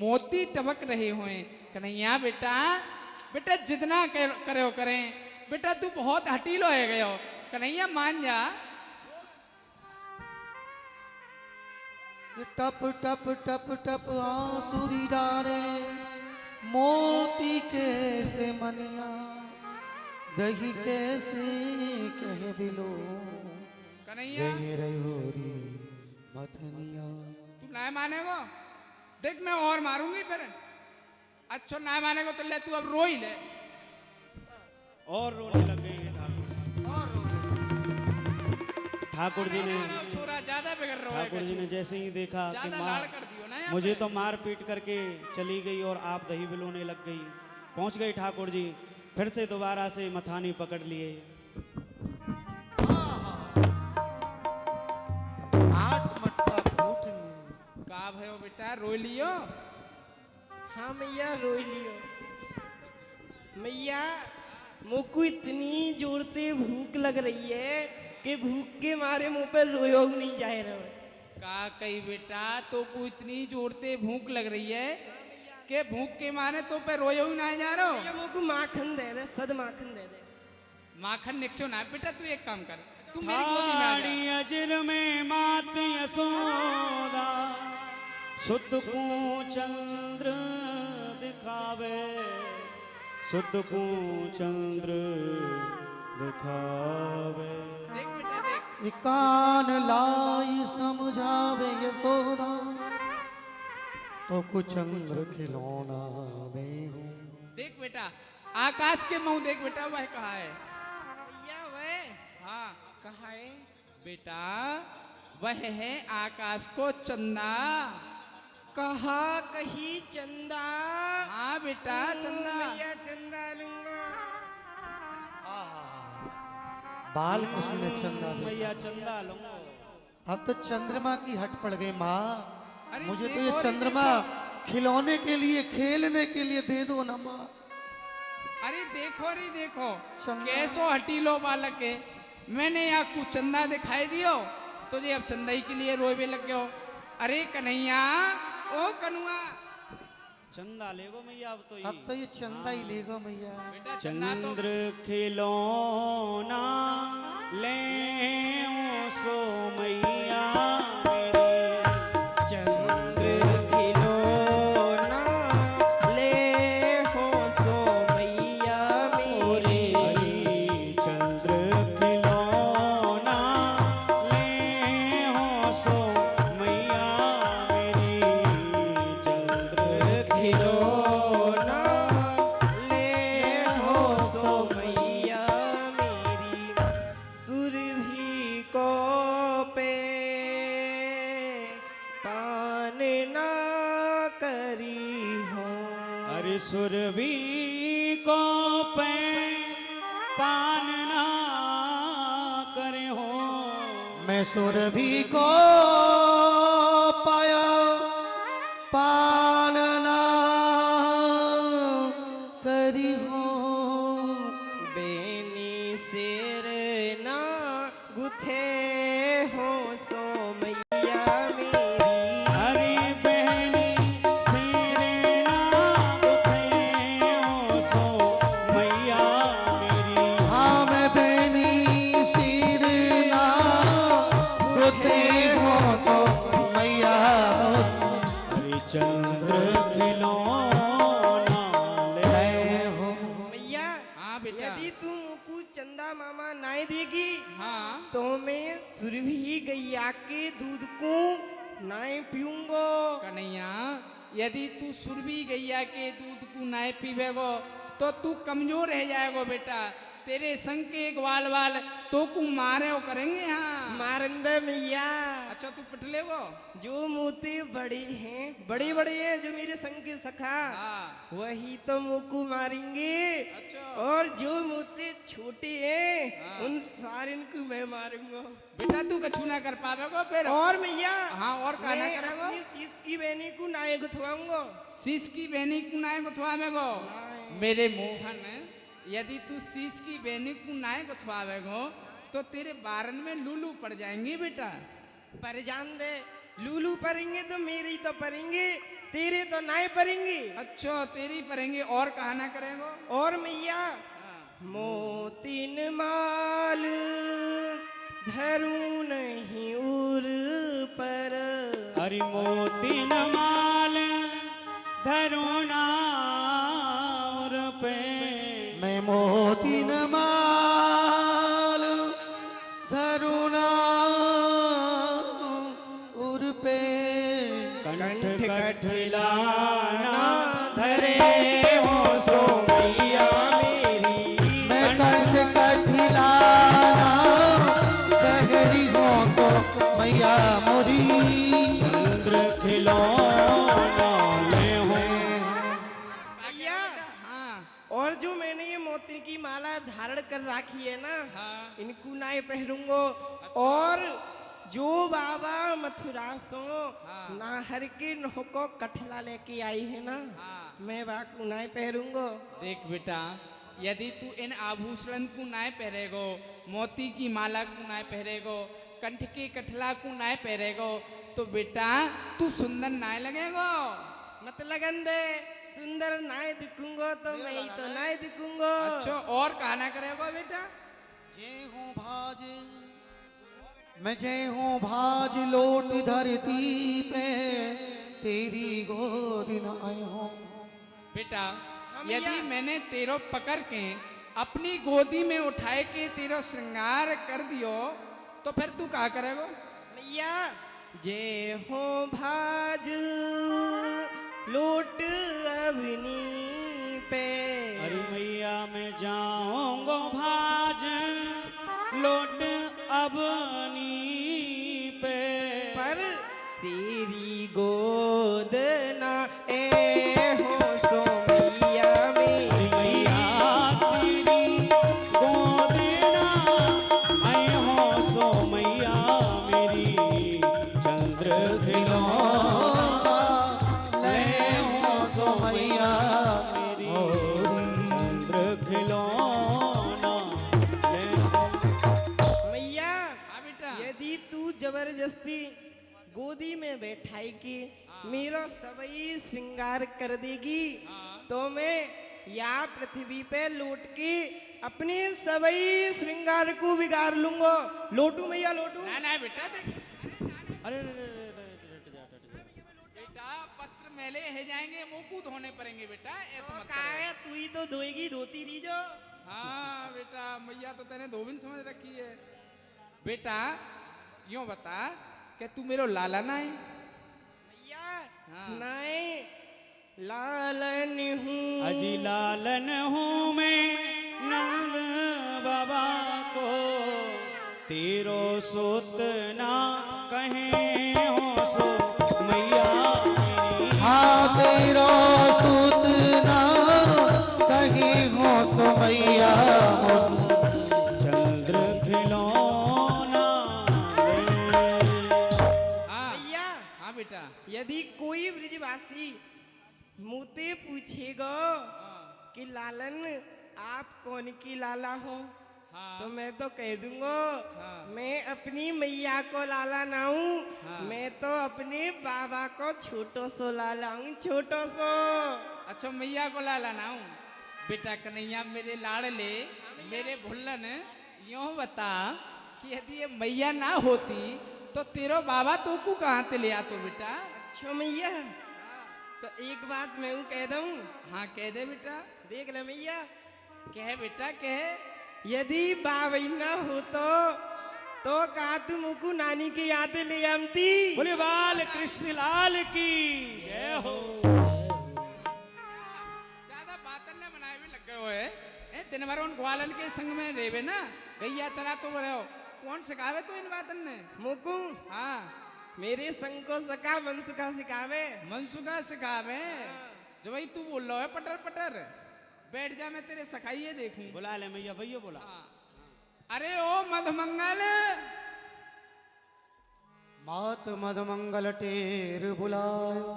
मोती टपक रहे हुए। कन्हैया बेटा, बेटा जितना करो करें, बेटा तू बहुत हटीलो है गयो, कन्हैया मान जा। टप टप टप टप आंसुरी डारे, मोती कैसे मनिया, दही कैसे कह बिलो, कन्हैया रहोरी मथनिया। तू ना माने वो, देख मैं और मारूंगी फिर। अच्छा ना मानेगा तो ले तू अब रो ही ले। और रोने लग गए हैं ठाकुर जी ने। छोरा ज्यादा बिगड़ रहा है। ठाकुर जी ने जैसे ही देखा कि ज्यादा माँ लाड़ कर दियो ना यहाँ मुझे पे। तो मार पीट करके चली गई और आप दही बिलोने लग गई। पहुंच गई ठाकुर जी, फिर से दोबारा से मथानी पकड़ लिए। आठ मटका फूटनी। का भयो बेटा रो लियो? हाँ मैया, रो लियो। मैया, मुझको इतनी जोर से भूख लग रही है कि भूख के मारे मुंह पर रोयो नहीं जाए रहा। का कही बेटा, तो को इतनी जोरते भूख लग रही है कि भूख के मारे तो पे रोयो ही ना जा रहा हो। मैया, मुझको माखन दे दे, सद माखन दे दे। माखन निकसो ना बेटा, तू एक काम कर, तू मेरी गोदी में आ जा। ठाड़ी अजर में मात यशोदा, सुत को चंद्र दिखावे, सुत को चंद्र दिखावे। देख बेटा देख, ये कान लाई समझावे यशोदा, तो कुछ चंद्र खिलौना दे हूं। देख बेटा, आकाश के मुंह देख बेटा, वह कहाँ है? भैया वह हाँ कहाँ है? बेटा, वह है आकाश को चंदा। कहा कही चंदा। हाँ बेटा, चंदा। भैया चंदा लूंगा। बाल कृष्ण ने चंदा दे। मैया चंदा लूंगा। अब तो चंद्रमा की हट पड़ गई माँ। अरे मुझे तो देखो ये रे, चंद्रमा खिलौने के लिए, खेलने के लिए दे दो ना माँ। अरे देखो रे देखो, चंदा। कैसो हटीलो बालक है। मैंने यहाँ कुछ चंदा दिखाई दियो, तुझे अब चंदा ही के लिए रोवे लग गयो। अरे कन्हैया, ओ कनुआ, चंदा लेगो मैया अब तो अब तो ये चंदा ही लेगा मैया। बेटा चंदा तो चंद्र खिलौना ले सो मैया मेरी। चंद्र खिलौना ले हो सो मैया मेरी। चंद्र खिलौना ले हो सो मैया मेरी। चंद्र खिलौना ले हो सो मैया मेरी। सुरभि को पे पान ना करी हो। अरे सुरभि को पे पान ना करे हो। मैं सुरभि को पाया पान ना करी हो। बेनी सिर ना गुथे हो सो मैया मेरी। हरी बहनी सिर ना गुथे हो सो मैया मेरी। हाँ मैं बेनी सिर ना गुथे हो सो मैया। हरी चंद्र खिलौना ले हो। मैया हाँ बेटा, यदि तुम को चंदा मामा नाय देगी हाँ तो मैं सुरभि गैया के दूध को नाय पीऊंगो। कन्हैया, यदि तू सुरभि गैया के दूध को नाय पीवेगो तो तू कमजोर रह जाएगो बेटा। तेरे संग के ग्वाल वाल तो को मारे वो करेंगे। हाँ मारंदे मैया, अच्छा तू पटलेगो। जो मोती बड़ी हैं, बड़ी बड़ी हैं, जो मेरे संग के सखा हाँ वही तो मुझको मारेंगे। अच्छा और जो मोती छोटे हैं हाँ। उन सारे को मैं मारूंगा। बेटा, तू कछु ना कर पावेगो फिर। और मैया हाँ, और का ना मैं करेगो? अपनी शीश की बहनी को नाय गुथवाऊंगा। शीश की बहनी को नाय गुथवावेगो। मेरे मोहन, यदि तू शीश की बहनी को नाय गुथवावेगो तो तेरे बारन में लूलू पड़ जाएंगे बेटा। पर जान दे, लूलू परेंगे तो मेरी तो परेंगे, तेरे तो नाय परेंगे। अच्छा तेरी परेंगे, और कहा ना करेगो। और मैया मोतिन माल धरू नहीं उर पर। हरि मोती न माल धरुना उर पे। मैं मोती न माल धरुना उर पे। कंठ कठिलाना धरे हो सो मैया मेरी। मैं कंठ कठिलाना बहरी हो तो मैया मोरी। चंद्र खिलौना ले हो। भैया हाँ और जो मैंने ये मोती की माला धारण कर रखी है ना, हाँ इनको नाय पहनूंगो। और जो बाबा मथुरा सो हाँ। नाहर के नह को कठला लेके आई है ना, हाँ। मैं बाकू नाय पहनूंगो। देख बेटा, यदि तू इन आभूषण को नाय पहरेगो, मोती की माला को नाय पहरेगो, कंठ के कठला को नाय पहरेगो, तो बेटा तू सुंदर नाय लगेगो। मत लगन दे, सुंदर नाय दिखूंगो तो मैं ही तो नाय दिखूंगो। अच्छा और कहा ना करेगो बेटा। जय हूँ भाज, मैं जय हूँ भाज लोट धरती पे तेरी गोद न आए हो। बेटा हम यदि या- मैंने तेरो पकड़ के अपनी गोदी में उठाए के तेरो श्रृंगार कर दियो तो फिर तू कहा करेगो? मैया जे हो भाज लोट अवनी पे। अरे मैया मैं जाऊंगा भाज लोट अबनी पे। पर तेरी गोद ना ए हो सो मैया मेरी। मैया तेरी गोद ना आए हो सो मैया मेरी। चंद्र खिलौना ले हो सो मैया मेरी। चंद्र खिलौना ले। मैया हाँ बेटा। यदि तू जबरदस्ती गोदी में बैठाई की मेरा सबई श्रृंगार कर देगी तो मैं या पृथ्वी पे लौट के अपने सबई श्रृंगार को बिगाड़ लूंगा। लोटू मैया लोटू। ना ना बेटा देख, अरे बेटा वस्त्र मैले है जाएंगे, मुंह को धोने पड़ेंगे बेटा, ऐसा मत का करो। है तू ही तो धोएगी धोती रही जो। हाँ बेटा, मैया तो तेने धोबिन समझ रखी है। बेटा यूं बता कि तू मेरो लाला ना है? मैया हाँ। नहीं लालन हूँ। अजी लालन हूँ मैं नंद बाबा को। तेरो सोत ना कहे हो सो मैया मेरी। हाँ तेरा सूत ना कहीं हो सो मैया चंद्र खिलौना ले। हाँ मैया हाँ बेटा। यदि कोई ब्रिजवासी मुझसे पूछेगा कि लालन आप कौन की लाला हो हाँ। तो मैं तो कह दूंगा हाँ। मैं अपनी मैया को लाला ना हूँ। हाँ। मैं तो अपने बाबा को छोटो सो लाला हूँ, छोटो सो। अच्छा मैया को लाला ना हूँ? बेटा कन्हैया मेरे लाड़ले, मेरे भुल्लन, यूं बता कि यदि ये मैया ना होती तो तेरो बाबा तो को कहाँ ते ले आतो बेटा? अच्छा मैया तो एक बात मैं यूं कह दूं। हाँ कह दे बेटा। देख ले मैया कह बेटा कह। यदि बाबा ना हो तो का तुम को नानी के याद ले आमती। बोले बाल कृष्ण लाल की जय हो। ज्यादा बातन ने बनाए भी लग गए हुए हैं। दिन भर उन ग्वालन के संग में रेवे ना, गैया चरा तो रहे हो। कौन सिखावे तो इन बातन ने? मुकु हाँ मेरे संग को सका वंश का सिखावे। मनसुखा सिखावे। जो भाई तू बोल रहा है पटर पटर, बैठ जा मैं तेरे सखाइए देखूं। बुला ले मैया भैया बोला। हाँ। अरे ओ मधमंगल। मात मधमंगल टेर बुलायो।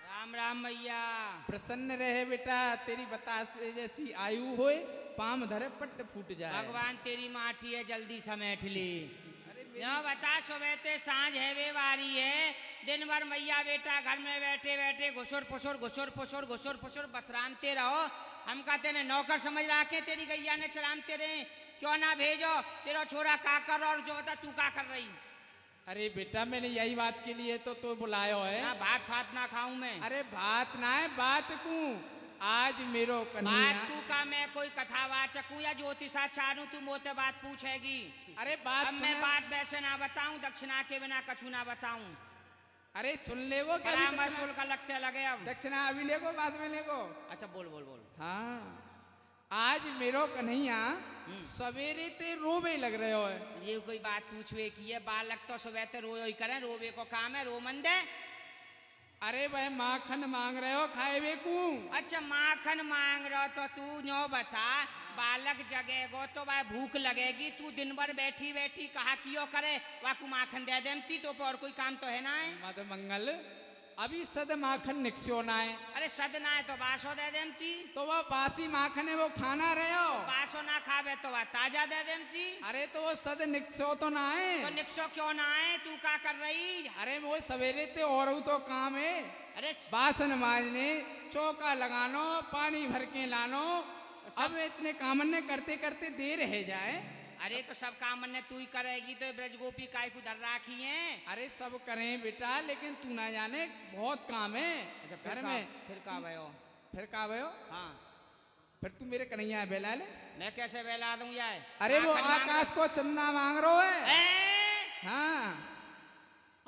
राम राम मैया। प्रसन्न रहे बेटा, तेरी बतास जैसी आयु होए, पाम धरे पट्ट फूट जाए। भगवान तेरी माटी है जल्दी समेट ली। अरे यो बता सुबह ते सांझ है वे वारी है। दिन भर मैया बेटा घर में बैठे बैठे घुसुर फुसुर घुसुर फुसुर घुसुर फुसुर बतरामते रहो। हम कहते ने नौकर समझ रखे तेरी गैया ने चरामते रहे। क्यों ना भेजो तेरा छोरा का कर और जो बता तू का कर रही। अरे बेटा मैंने यही बात के लिए तो बुलायो है। ना भात फात ना खाऊं मैं। अरे बात ना है बात को। आज मेरो बात कन्हैया। तू का मैं कोई कथावाचक हूँ या ज्योतिषा चारू तू मोते बात पूछेगी। अरे बात अब मैं सुना। बात वैसे ना बताऊं, दक्षिणा के बिना कछु ना बताऊं। अरे सुन ले वो क्या बड़ा अभी दक्षिणा- शुल्क लगते लगे अब। दक्षिणा अभी लेगो बाद में लेगो। अच्छा बोल बोल बोल। हाँ आज मेरो कन्हैया सवेरे ते रोवे लग रहे हो। ये कोई बात पूछवे की है? बालक तो सुबह ते रोयो ही करे, रोवे को काम है, रो मंद है। अरे भाई माखन मांग रहे हो खाए वे को। अच्छा माखन मांग रहा तो तू नो बता, बालक जगेगो तो वह भूख लगेगी। तू दिन भर बैठी बैठी कहा कियो करे, वाकू माखन दे देमती तो और कोई काम तो है ना है। मद मंगल अभी सद माखन निक्स्यो ना है। अरे सदना है तो बासो दे देमती। तो वो बासी माखन है वो खाना रहे हो। बासो ना खावे तो वह ताजा दे देमती। अरे तो वो सद निक्स्यो तो ना है। तो निक्सो क्यों ना है? तू का कर रही? अरे वो सवेरे ते और तो काम है। अरे बासन माजने, चौका लगानो, पानी भर के लानो। अब इतने कामन ने करते करते देर है जाए। अरे तो सब काम ने तू ही करेगी तो ब्रज गोपी काय को धर राखी है। अरे सब करें बेटा लेकिन तू ना जाने बहुत काम है। अच्छा घर में फिर का भयो? फिर का भयो? हाँ फिर तू मेरे कन्हैया बेला ले। मैं कैसे बहला दूं यार? अरे वो आखिर मांग- आकाश को चंदा मांग रो है। ए! हाँ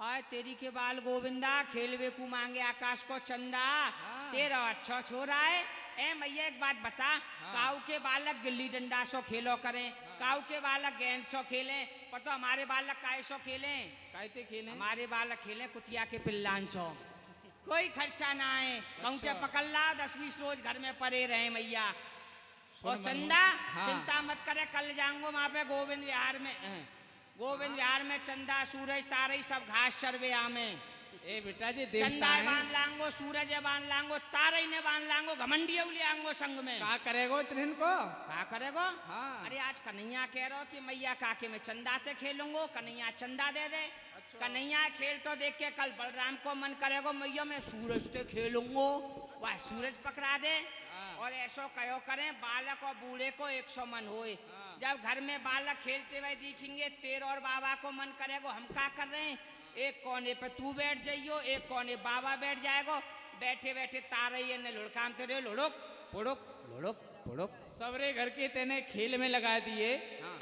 आय तेरी के बाल गोविंदा, खेलवे को मांगे आकाश को चंदा। तेरा अच्छा छोरा है। ए मैया एक बात बता, काऊ के बालक गिल्ली डंडा सो खेलो करें, काऊ के बालक गेंद सो खेलें, पता हमारे बालक काय सो खेलें? कहते खेले हमारे बालक खेलें कुतिया के पिल्लान सो। कोई खर्चा ना है, कहूँ के पकड़ ला 10-20 रोज घर में पड़े रहे मैया। और चंदा हाँ। चिंता मत करे, कल जाऊंगा वहां पे गोविंद विहार में, गोविंद विहार में चंदा सूरज तारे सब घास चरवे आमे। ए बेटा जी देखता चंदा है बांध लांगो, सूरज बांध लांगो, तारे ने बांध लांगो, घमंडी ले आंगो संग में। का करेगो इतने को। क्या करेगो? हाँ। अरे आज कन्हैया कह रहा कि मैया काके में चंदा ते खेलूंगो, कन्हैया चंदा दे दे। कन्हैया खेल तो देख के कल बलराम को मन करेगो मैया मैं सूरज ते खेलूंगो, वह सूरज पकड़ा दे। और ऐसो कहो करें बालक और बूढ़े को 100 मन होए। जब घर में बालक खेलते हुए दिखेंगे तेरे और बाबा को मन करेगो हम क्या कर रहे हैं, एक कोने पे तू बैठ जाइयो, एक कोने बाबा बैठ जाएगो, बैठे बैठे तारे ये ने लुढ़कामते रहे, लुढ़क पुढ़क लुढ़क पुढ़क। सबरे घर के तेने खेल में लगा दिए।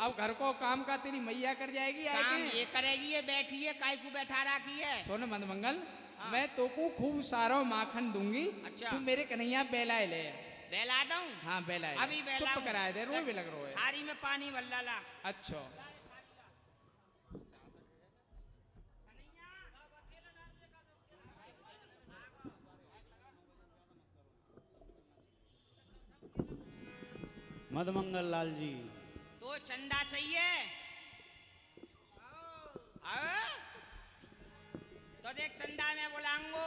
अब घर को काम का तेरी मैया कर जाएगी काम आके। ये करेगी, ये बैठी है काय को बैठा रखी है। सुन मंगल, मैं तो को खूब सारा माखन दूंगी। अच्छा। तू मेरे कन्हैया बेलाए ले। बेला दूं? हाँ बेलाए। अभी बेला चुप कराए दे, रोए भी लग रहा है। थारी में पानी वल्ला ला। अच्छा मदमंगल लाल जी। तो चंदा चाहिए? आओ। तो देख चंदा में बुलाऊंगो,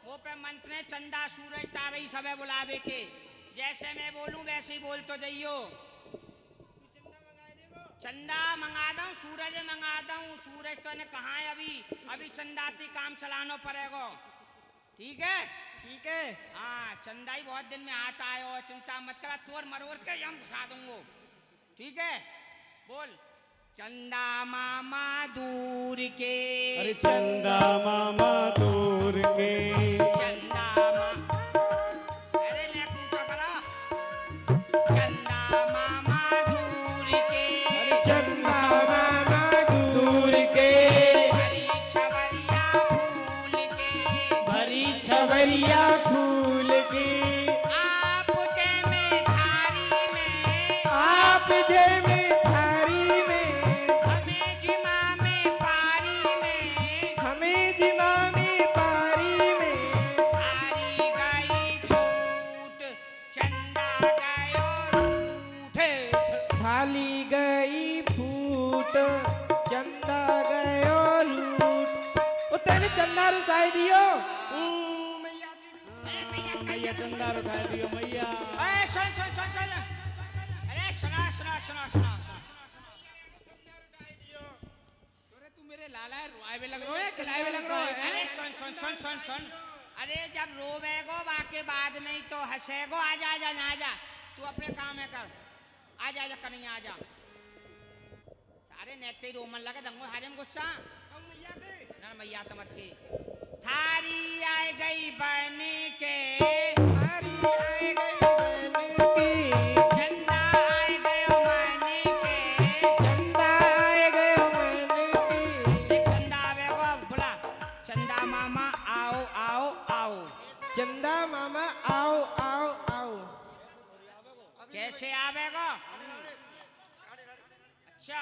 वो पे मंत्र चंदा सूरज तारे ही सबे बुलावे के। जैसे मैं बोलूं वैसे ही बोल तो जाइयो। चंदा मंगा दूं, सूरज मंगा दूं। सूरज तो ने कहा है अभी चंदाती काम चलाना पड़ेगा। ठीक है? ठीक है। हाँ चंदा ही बहुत दिन में आता है और चिंता मत करा, तोड़ मरोड़ के हम घुसा दूंगो। ठीक है? बोल चंदा मामा दूर के। अरे चंदा मामा दूर के। चंदा अरे ले पूछो करा। चंदा मामा दूर के। अरे चंदा मामा दूर के। हरी छवरिया फूल के। भरी छवरिया फूल की। आप जे में थारी में। आप जे में थारी में। हमें जिमा में पारी में। हमें जिमा में पारी में। थारी गई फूट चंदा गयो रूठ। थाली गई फूट चंदा गयो लूट। ओ तेने चंदा रुसाई दियो। मैया चंदा उठा दियो मैया। अरे सुन सुन सुन सुन। अरे सुना सुना सुना सुना सुना। अरे तू मेरे लाला रुआए में लग रहा है, खिलाए में लग रहा है। अरे सुन सुन सुन सुन सुन। अरे जब रोवेगो बाके बाद में ही तो हंसेगो। आजा आजा ना आजा, तू अपने काम में कर। आजा आजा कन्हैया आजा। सारे नेते ही रोमन लगे दंगो हारे में गुस्सा। ना मैया तो मत की। थारी आई गई बन के। थारी आई गई बन की। चंदा आई गयो मन के। चंदा आई गयो मन की। देख चंदा आवेगो, बोला चंदा मामा आओ आओ आओ। चंदा मामा आओ आओ आओ। कैसे आवेगो? अच्छा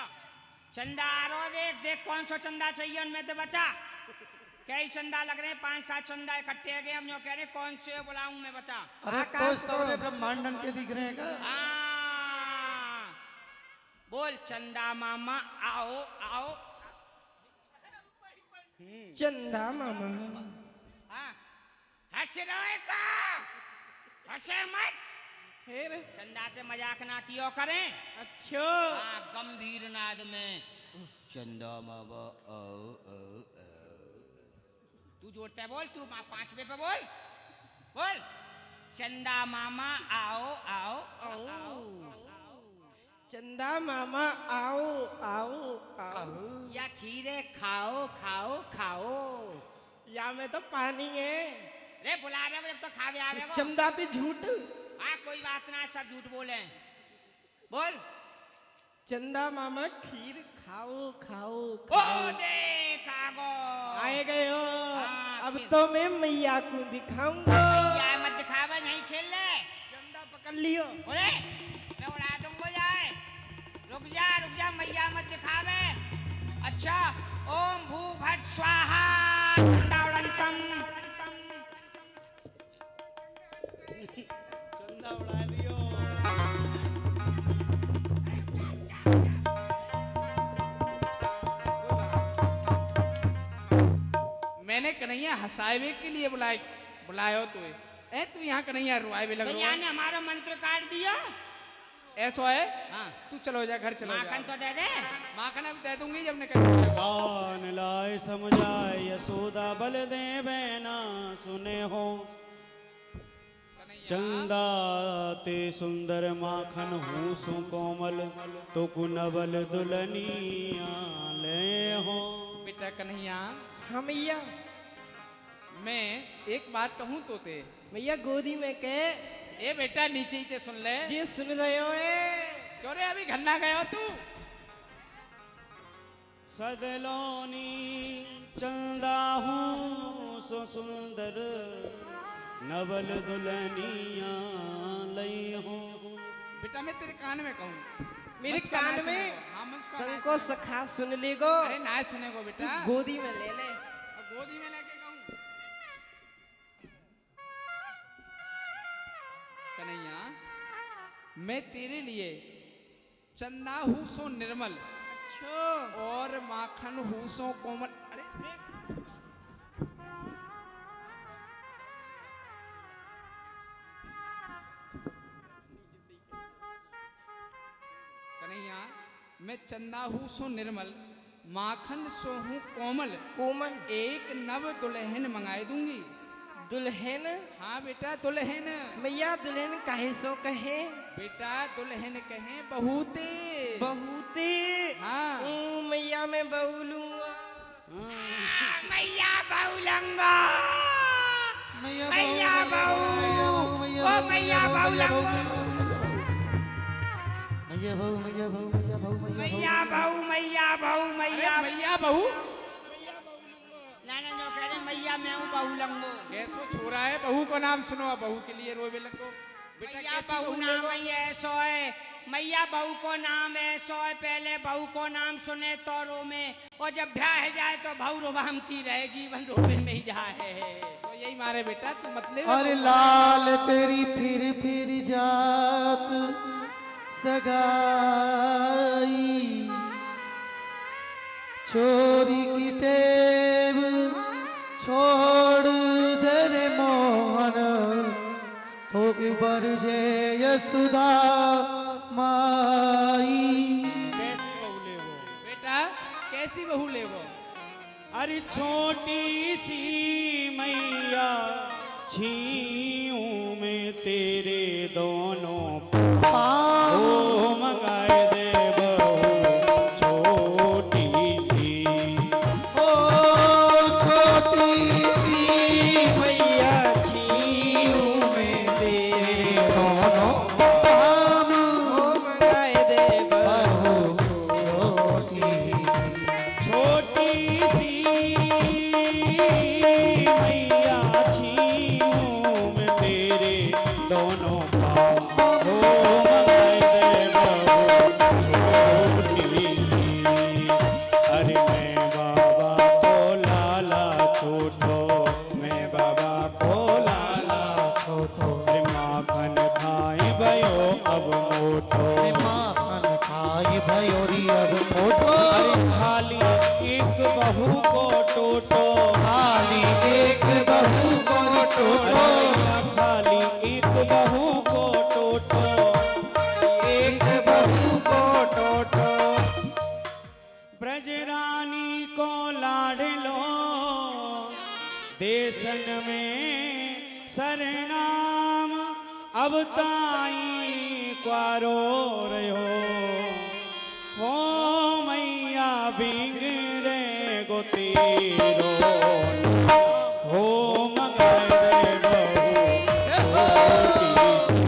चंदा आ रो, देख देख कौन सा चंदा चाहिए उनमें तो बता। कई चंदा लग रहे हैं, 5-7 चंदा इकट्ठे गए। हम जो कह रहे हैं कौन से बुलाऊं मैं बता। अरे तो सारे ब्रह्मांडन के दिख रहे हैं क्या? हाँ बोल चंदा मामा आओ आओ। चंदा मामा। हाँ हंस रहे का, हंसे मत। फिर चंदा से मजाक ना कियो करें। अच्छा हाँ गंभीर नाद में चंदा मामा आओ आओ आओ। तू जोड़ता है बोल, तू 5वें पे बोल। बोल चंदा मामा आओ आओ आओ। चंदा मामा आओ आओ आओ। या खीरे खाओ खाओ खाओ। या में तो पानी है। रे बुलावे जब तो खावे आवे। चंदा ते झूठ। कोई बात ना, सब झूठ बोले। बोल। चंदा मामा खीर खाओ खाओ ओ खाओ। देख आ गो। आए गए हो। हाँ, अब खीर। तो मैं मैया को दिखाऊंगा। या मत दिखावा, नहीं खेल ले। चंदा पकड़ लियो। अरे मैं उड़ा दूंगा जाए। रुक जा मैया मत दिखावे। अच्छा ओम भू भट स्वाहा चंदा उड़ंतम। चंदा उड़ा दियो। मैंने कन्हैया हंसावे के लिए बुलायो तू। तू यहाँ कन्हैया रुआवे लग भैया ने हमारा मंत्र काट दिया। ऐसा है। हाँ। तू चलो जा, घर चलो जा। माखन तो दे दे। माखन अब दे दूंगी जब ने कैसे। कान लाए समझाए यशोदा बलदेव ना सुने हो। चंदा ते सुंदर माखन हूँ सु कोमल तो गुनबल दुल्हनिया ले हो। बेटा कन्हैया, हाँ मैया। मैं एक बात कहूँ तो ते। मैया गोदी में के। ए बेटा नीचे ही ते सुन ले। जी सुन रहे हो क्यों रे अभी घर ना गए हो तू? सदलोनी चंदा हूँ सो सुंदर नवल दुल्हनिया लई हो। बेटा मैं तेरे कान में कहूँ। मेरे मंच का कान ना में सुनेगो। हाँ, मंच का ना संको सखा सुन लेगो। अरे ना सुनेगो तू बेटा। गोदी में ले ले। अब गोदी में लेके कहूँ। कन्हैया, मैं तेरे लिए चंदा हूँ सो निर्मल अच्छा। और माखन हूँ सो कोमल। अरे देख। कन्हैया, मैं चंदा हूँ सो निर्मल, माखन सो हूँ कोमल। कोमल। एक नव दुल्हन मंगाए दूंगी। दुल्हन। हाँ बेटा दुल्हन। मैया दुल्हन काहे सो कहे। बेटा दुल्हन कहे बहुते। बहुते। हाँ। मैया मैं बहू लूंगा। मैया बहू लंगा। मैया मैया बहू। ओ मैया बहू लंगा। मैया बहू मैया बहू मैया बहू मैया बहू मैया बहू मैया। अरे मैया बहू। ना जो कह रहे मैया मैं हूँ बहू लंगो। कैसो छोरा है, बहू को नाम सुनो। बहू के लिए रोवे लगो। बेटा मैया कैसी बहू बहू नाम लेगो? है सो है। मैया बहू को नाम है सो है। पहले बहू को नाम सुने तो रो में, और जब ब्याह जाए तो बहू रोबामती रहे, जीवन रोवे में ही जाए। तो यही मारे बेटा तू मतलब। अरे लाल तेरी फिर जात सगाई चोरी की टेब छोड़ दे रे मोहन तो कि बरजे यशोदा माई। कैसी बहू ले वो? बेटा कैसी बहू लेगो? अरे छोटी सी मैया छीऊं में तेरे दोनों ओ मंगाए दे बहू छोटी सी। ओ छोटी सी मैया छीऊं में तेरे दोनों पाँव मंगाए दे बहू छोटी छोटी सी मैया छीऊं में तेरे दोनों पाँव ओ मंगाए दे बहू छोटी सी। अरे मैं बाबा को लाला छोटो, मैं बाबा को लाला छोटो। अरे माखन खाए भयो अब मोटो। माखन खाई भयोरी अब फोटो। अरे खाली एक बहू को टोटो। खाली एक बहू को टोटो। अरे खाली एक बहू को टोटो। एक बहू को टोटो। ब्रजरानी को लाड लो, देशन में सरनाम अब ताई क्वारो रहो। हो मैया बिंगरे गो तेरो हो मंगाए दे बहू छोटी सी।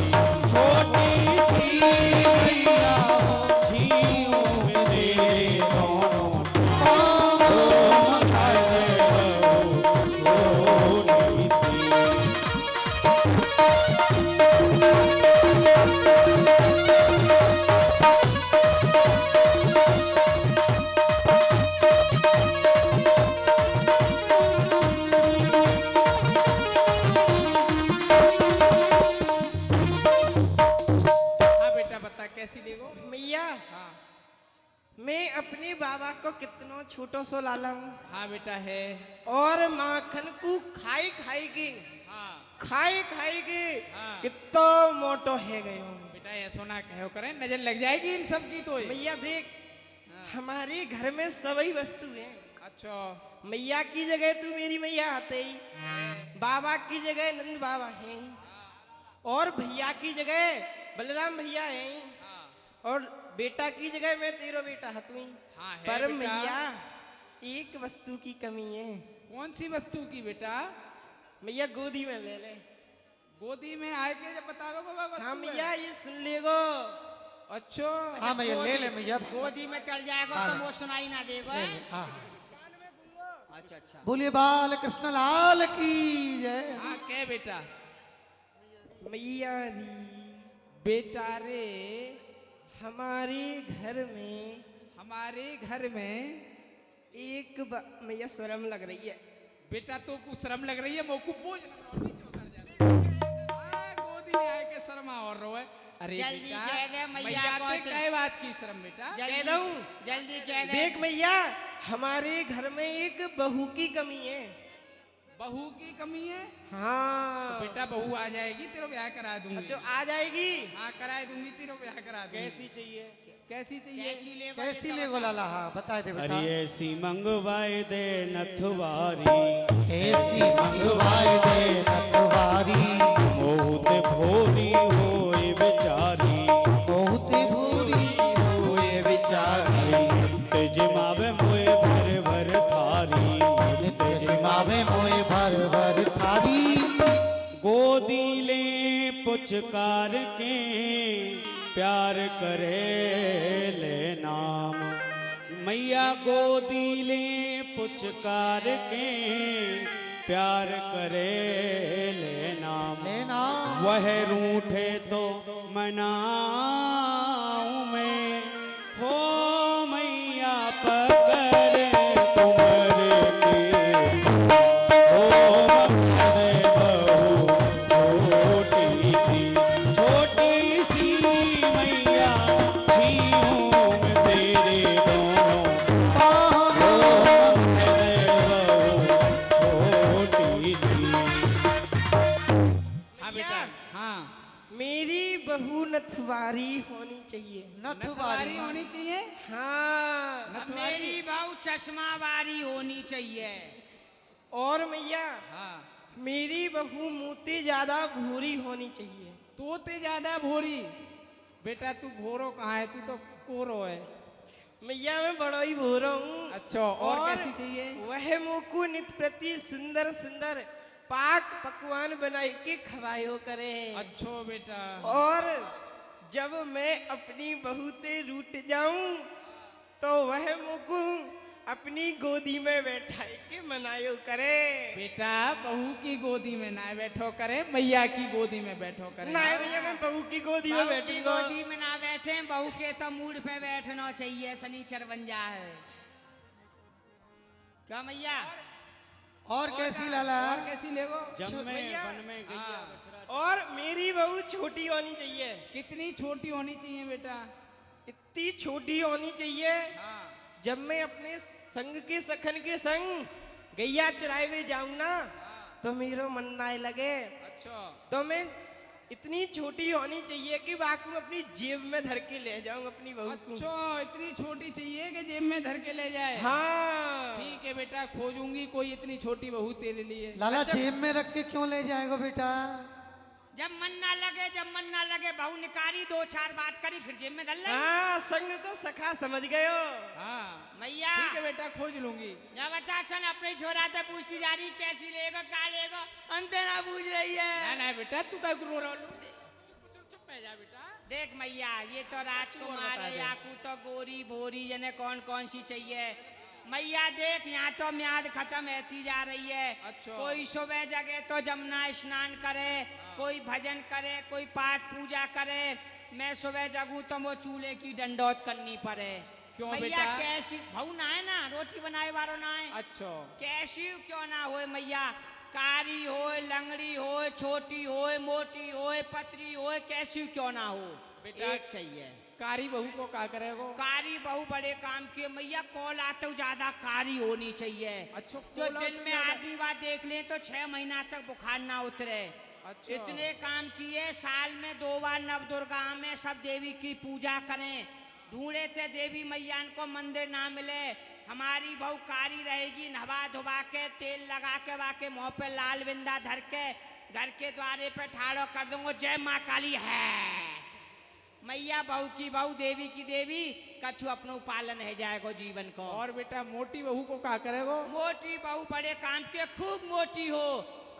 बाग को कितनो छोटो सो लाला हूँ हाँ बेटा है। और माखन को खाई खाई के हाँ खाई खाई के हाँ। कितो मोटो है गयो हूँ। बेटा ये सोना कहो करें, नजर लग जाएगी इन सब की तो। मैया देख हमारे घर में सभी वस्तु हैं। अच्छा मैया की जगह तू मेरी मैया आते ही, बाबा की जगह नंद बाबा हैं, और भैया की जगह बलराम भैया हैं, और बेटा की जगह मैं तेरो बेटा हतू ही। हाँ है पर बेटा। मैया एक वस्तु की कमी है। कौन सी वस्तु की बेटा? मैया गोदी में ले ले। गोदी में आए के जब बताओ बाबा वस्तु हाँ है। मैया ये सुन लेगो। अच्छा हाँ मैया ले ले मैया। गोदी में चढ़ जाएगा तो वो सुनाई ना देगा। ले ले, हाँ। अच्छा अच्छा। बोलिए बाल कृष्ण लाल की जय। हाँ के बेटा? मैया री बेटा रे हमारे घर में हमारे घर में मैया शर्म लग रही है। बेटा तो कुछ शर्म लग रही है, मोकू बोझ लग रहा है, नीचे उतर जा। हाँ, गोदी में आए के शर्मा और रो है। अरे जल्दी बेटा, कह दे मैया मैया को ते तो- कई बात की शर्म बेटा? कह दूं? जल्दी कह दे। देख मैया हमारे घर में एक बहू की कमी है। बहू की कमी है? हाँ तो बेटा बहू आ जाएगी, तेरा ब्याह करा दूंगी। अच्छा आ जाएगी। हाँ करा दूंगी, तेरा ब्याह करा दूंगी। कैसी चाहिए? कैसी चाहिए? कैसी ले कैसी ले गो लाला? हाँ बता दे बेटा। अरे ऐसी मंगवाए दे नथवारी, ऐसी मंगवाए दे नथवारी, बहुत भोरी होए बेचारी, बहुत भूरी हुए बिचारी, जमावे मोए भर भर थारी, जमावे मोए भर भर थारी। गोदी ले पुचकार के प्यार करे ले नाम, मैया गोदी ले पुचकार के प्यार करे ले नाम, लेना वह रूठे तो मनाऊं मैं, हो मैया पकड़े तुम्हारे के, हो मकरे बहू छोटी सी मैया छीऊं मैं तेरे दोनों बाहों, हो मकरे बहू छोटी सी। हाँ बेटा हाँ। मेरी बहू नथवारी होनी चाहिए। नथवारी होनी चाहिए। हाँ मेरी बहू चश्मा वारी होनी चाहिए। और मैया हाँ मेरी बहू मोती ज्यादा भूरी होनी चाहिए। तोते ज्यादा भोरी। बेटा तू भोरो कहाँ है? तू तो कोरो है। मैया मैं बड़ा ही भूरा हूँ। अच्छा और कैसी चाहिए? वह मोकू नित प्रति सुंदर सुंदर पाक पकवान बनाई के खवायो करे। अच्छो बेटा। और जब मैं अपनी बहू ते रूठ जाऊं तो वह मोकू अपनी गोदी में बैठाई के मनायो करे। बेटा बहू की गोदी में ना बैठो करे, मैया की गोदी में बैठो करे। नहीं भैया मैं बहू की गोदी में बहू की बैठूंगा। गोदी में ना बैठे, बहू के तो मूड पे बैठना चाहिए, शनिचर बन जा है। क्या मैया? और कैसी लाला? और कैसी लेगो? जब मैं भैया। वन में गैया और मेरी बहू छोटी होनी चाहिए। कितनी छोटी होनी चाहिए बेटा? इतनी छोटी होनी चाहिए हाँ जब मैं अपने संग के सखन के संग गैया चराए हुए जाऊं ना तो मेरा मन ना लगे। अच्छा तो मैं इतनी छोटी होनी चाहिए कि बाकी अपनी जेब में धर के ले जाऊं अपनी बहू को। अच्छा इतनी छोटी चाहिए कि जेब में धर के ले जाए। हाँ ठीक है बेटा, खोजूंगी कोई इतनी छोटी बहू तेरे लिए। लाला जेब में रख के क्यों ले जाएगा बेटा? जब मन ना लगे बहू निकारी, दो चार बात करी फिर जेब में डाल ले। हाँ संग को सखा समझ गयो। हाँ मैया ठीक है बेटा, खोज लूंगी। जब बता सन अपने छोरा से पूछती जा रही कैसी लेगा का लेगा, अंत ना पूछ रही ना है। ना बेटा तू क्या रो रहा चुप रह जा बेटा। देख मैया ये तो राजकुमार बता है, दे। याकू तो गोरी भोरी जने कौन कौन सी चाहिए। मैया देख यहाँ तो म्याद खत्म होती जा रही है। अच्छा। कोई सुबह जगे तो जमुना स्नान करे, कोई भजन करे, कोई पाठ पूजा करे। मैं सुबह जगू तो वो चूल्हे की डंडौत करनी पड़े। क्यों मैया बेटा? कैसी भाऊ ना है ना, रोटी बनाए वालो ना है। अच्छा कैसी क्यों ना होए मैया, कारी होए, लंगड़ी होए, छोटी होए, मोटी होए, पतरी होए, कैसी क्यों ना हो, बेटा एक चाहिए। कारी बहू को का करेगो? कारी बहू बड़े काम की मैया, कॉल आते ज्यादा कारी होनी चाहिए। अच्छा, जो कॉल दिन आते में ज्यादा? आदमी बात देख ले तो 6 महीना तक बुखार ना उतरे। अच्छा। इतने काम किए, साल में 2 बार नव दुर्गा में सब देवी की पूजा करें। ढूंढे थे देवी मैया को, मंदिर ना मिले। हमारी बहू कारी रहेगी, नहा धुबा के तेल लगा के वाके मुंह पे लाल बिंदा धर के घर के द्वारे पे ठाड़ो कर दूंगा, जय माँ काली है। मैया बहू की बहू, देवी की देवी, कछु अपनो पालन है जाएगो जीवन को। और बेटा मोटी बहू को का करेगो? मोटी बहू बड़े काम के, खूब मोटी हो।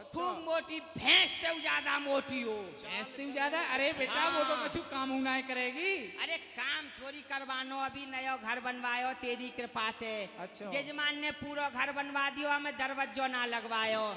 खूब मोटी, भैंस तो ज्यादा मोटी हो। भैंस ज्यादा? अरे बेटा वो तो कछु काम उनाए करेगी। अरे काम छोरी करवानो, अभी नया घर बनवायो तेरी कृपा से। अच्छा। जजमान ने पूरा घर बनवा दियो, हमें दरवाजो ना लगवायो।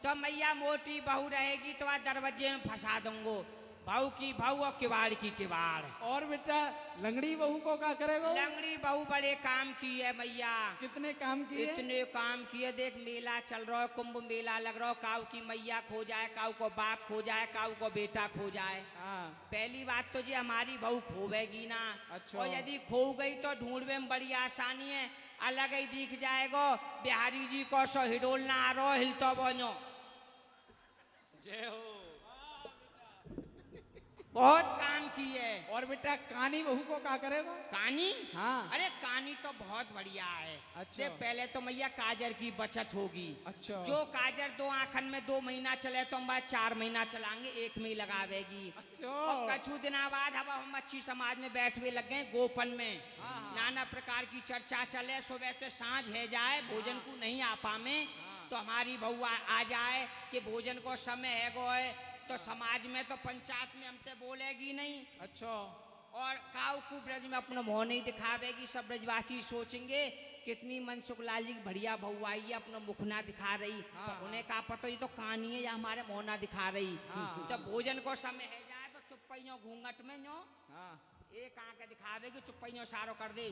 तो मैया मोटी बहू रहेगी तो दरवाजे में फंसा दूंगो। बहू की बहू और किवाड़ की किवाड़। और बेटा लंगड़ी बहू को का करेगो? लंगड़ी बहू बड़े काम की है मैया। कितने काम किए? इतने काम किए, देख मेला चल रहा है, कुंभ मेला लग रहा है, काऊ की मैया खो जाए, काऊ को बाप खो जाए, काऊ को बेटा खो जाए। हाँ। पहली बात तो जी हमारी बहू खोवेगी ना। अच्छा। और यदि खो गई तो ढूंढने में बड़ी आसानी है, अलग ही दिख जाएगा। बिहारी जी को सो हिडोल ना आ रहा, हिलतो बोनो। जय हो। बहुत काम की है। और बेटा कानी बहू को का करेगो? कानी? हाँ। अरे कानी तो बहुत बढ़िया है। अच्छा। देख पहले तो मैया काजर की बचत होगी। अच्छा। जो काजर 2 आंखन में 2 महीना चले तो हम बात 4 महीना चलाएंगे, 1 में ही लगावेगी। अच्छा। और कछु दिना बाद अब हम अच्छी समाज में बैठवे लग गए, गोपन में। नाना प्रकार की चर्चा चले, सुबह से सांझ है जाए, भोजन को नहीं आ पामे तो हमारी बहू आ जाए कि भोजन को समय है गो है, तो समाज में तो पंचायत में हमसे बोलेगी नहीं। अच्छा। और काऊ को ब्रज में अपना मुंह नहीं दिखावेगी। सब ब्रजवासी सोचेंगे कितनी मनसुख लाल जी की बढ़िया बहू आई है, अपना मुख ना दिखा रही। तो उन्हें कहा पता ये तो कहानी है या हमारे मुंह ना दिखा रही। तो भोजन को समय है जाए तो चुप्पैयो घूंघट में नो एक आंख दिखावेगी, चुप्पैयो सारो कर दे।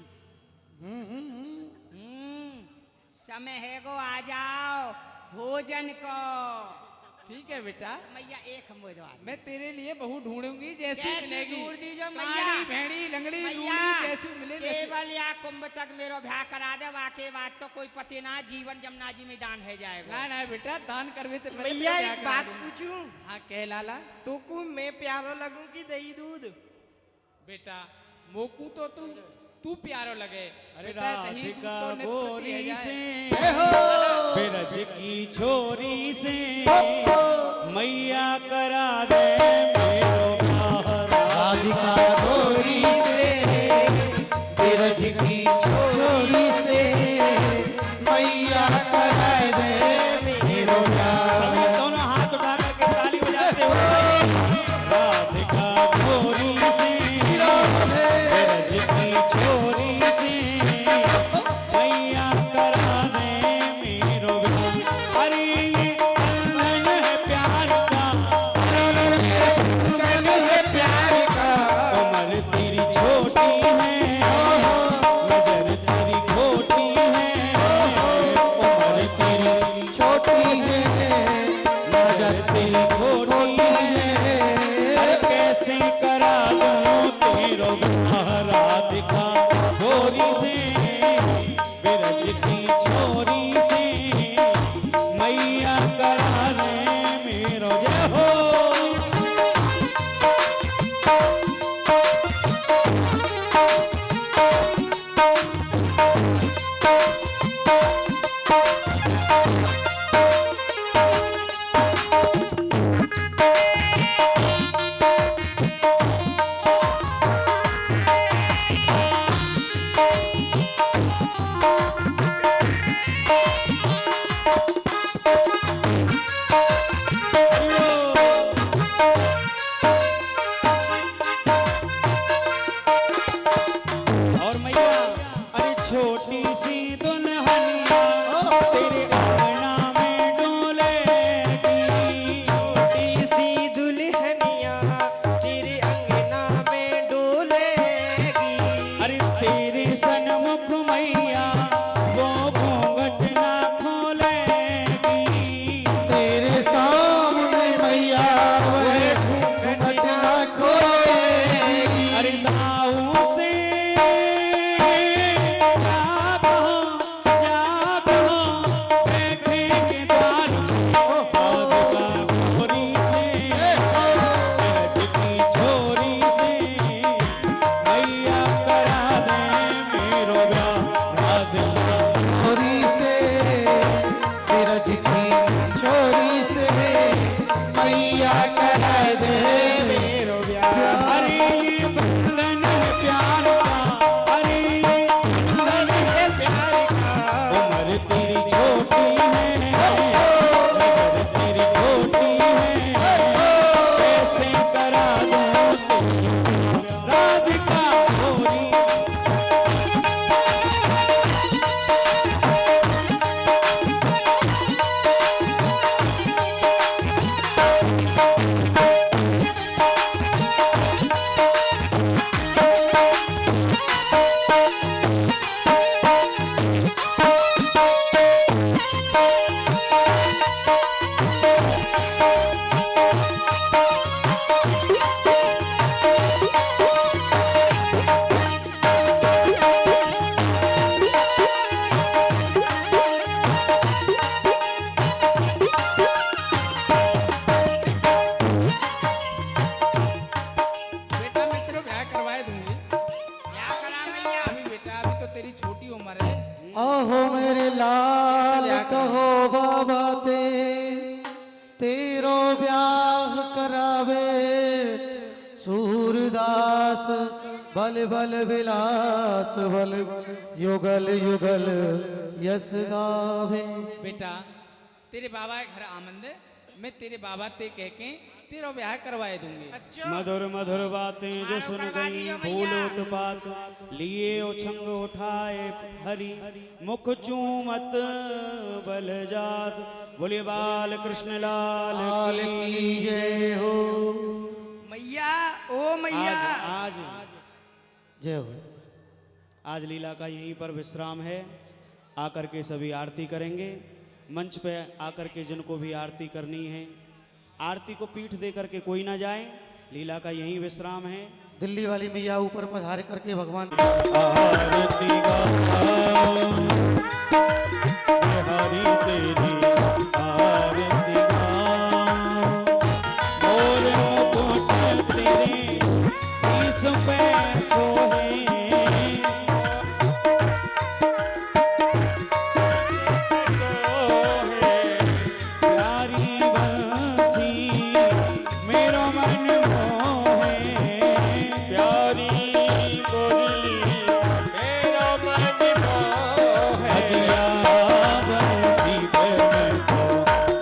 समय है गो, आ जाओ भोजन को। ठीक है बेटा, मैया एक हम दवा मैं तेरे लिए बहू ढूंढूंगी जैसी कैसी मिलेगी। ढूंढ दीजिए मैया? काली, भेड़ी, लंगड़ी, मैया लूली जैसी मिले वैसी। केवल या कुंभ तक मेरो ब्याह करा दे, वाके बात तो कोई पति ना, जीवन जमुना जी में दान है जाएगा। ना ना बेटा, दान करवे तो पहले भैया ब्याह एक करा बात दूंगी। पूछूं? हाँ कह लाला। तो को मैं प्यारो लगूं कि दही दूध? बेटा मोकू तो तू प्यारो लगे। अरे बेटा, दही दूध राधिका तो नित प्रति गोरी है जाए। से, बिरज की छोरी से, मैया करा दे मेरो प्यार। राधिका गोरी से, बिरज की छोरी से, मैया करा दे मेरो प्यार। सभी दोनों हाथ उठा करके ताली बजाते हुए, राधिका गोरी से, बिरज की छोरी से, मैया करा दे मेरो प्यार। अरे ये बंधन है प्यार का, प्यार का उम्र तेरी छोटी है, नजर तेरी खोटी है, उम्र तेरी छोटी है, नजर तेरी खोटी है। अरे कैसे करा दूं तेरो ब्याह, राधिका गोरी से, बिरज की छोरी से, मैया करा दे मेरो। जय हो। बातें तेरो ब्याह करावे सूरदास बल बल विलास बल युगल युगल यस गावे। बेटा तेरे बाबा के घर आमंद मैं तेरे बाबा ते कह के तेरा ब्याह करवाए दूंगी। मधुर मधुर बातें जो मारो सुन करवा गई दियो भूल भैया। उत्पात लिए उछंग उठाए हरि मुख चूमत बल जात। बोले बाल कृष्ण लाल लाल की जय हो। मैया ओ मैया आज जय हो। आज लीला का यहीं पर विश्राम है। आकर के सभी आरती करेंगे। मंच पे आकर के जिनको भी आरती करनी है आरती को पीठ दे करके कोई ना जाए। लीला का यहीं विश्राम है। दिल्ली वाली मैया ऊपर पधार करके भगवान आरती गाओ हरि तेरी आरती गाओ। मोर मुकुट तेरे शीस पे सोहे प्यारी बंसी मेरो मन मोहे। प्यारी गोरी मेरो मन मोहे। अजिया बंसी पे मैं तो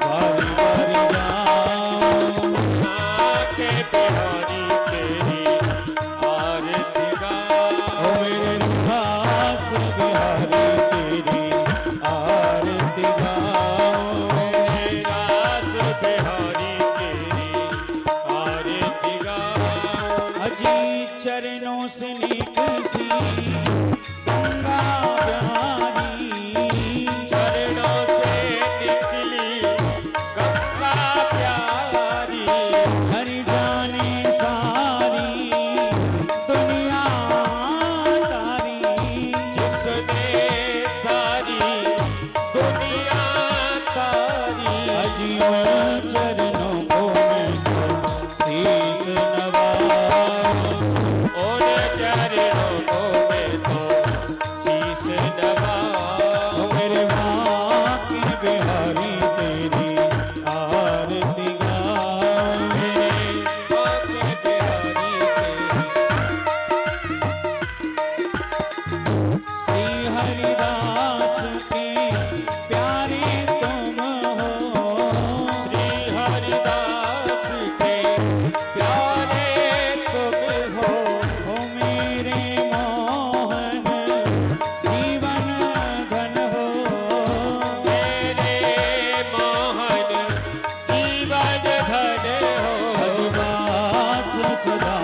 बारी बारी जाऊं। आके बिहारी तेरी आरती गाऊं। ओ मेरे खास बिहारी तेरी आरती गाऊं। मेरे रास बिहारी तेरी आरती गाऊं। अजी चरणों से निकसी गंगा प्यारी। चरणों से निकली गंगा प्यारी। हरि जाने सारी दुनिया तारी। जिसने सारी दुनिया तारी। अजियो चरणों को मैं तो शीस नवाऊं। और चरणों को मैं तो शीस नवाऊं। मेरे माँ की बिहारी तेरी आरती गाऊं। मेरे माँ की बिहारी तेरी। श्री हरिदास के प्यारे तुम हो। श्री हरिदास के प्यारे तुम हो। हो मेरे मोहन जीवन धन हो। मेरे मोहन जीवन धन हो। दास सदा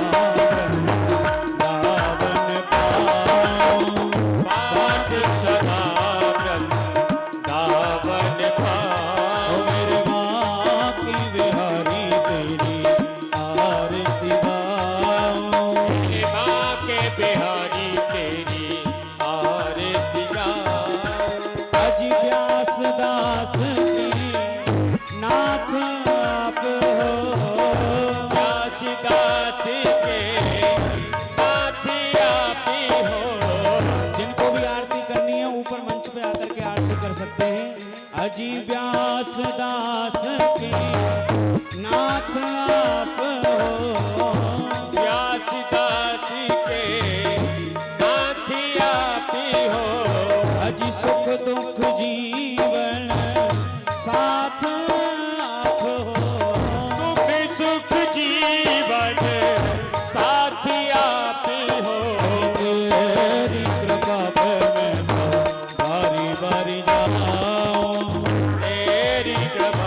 दावन पाऊं। दास सदा दावन पाऊं। मेरे माँ की बिहारी तेरी आरती गाऊं। मेरे माँ के बिहारी तेरी आरती गाऊं। अज व्यास दास की नाथ आप हो। व्यास दास के नाथ आप ही हो। जिनको भी आरती करनी है ऊपर मंच पे आकर के आरती कर सकते हैं। अजी व्यास दास के नाथ आप हो। व्यास दास के नाथ आप ही हो। अजी सुख दुख जीवन साथ आप हो। दुख सुख जीवन साथ आप ही हो। तेरी कृपा पे मैं तो बारी बारी जाऊं। तेरी कृपा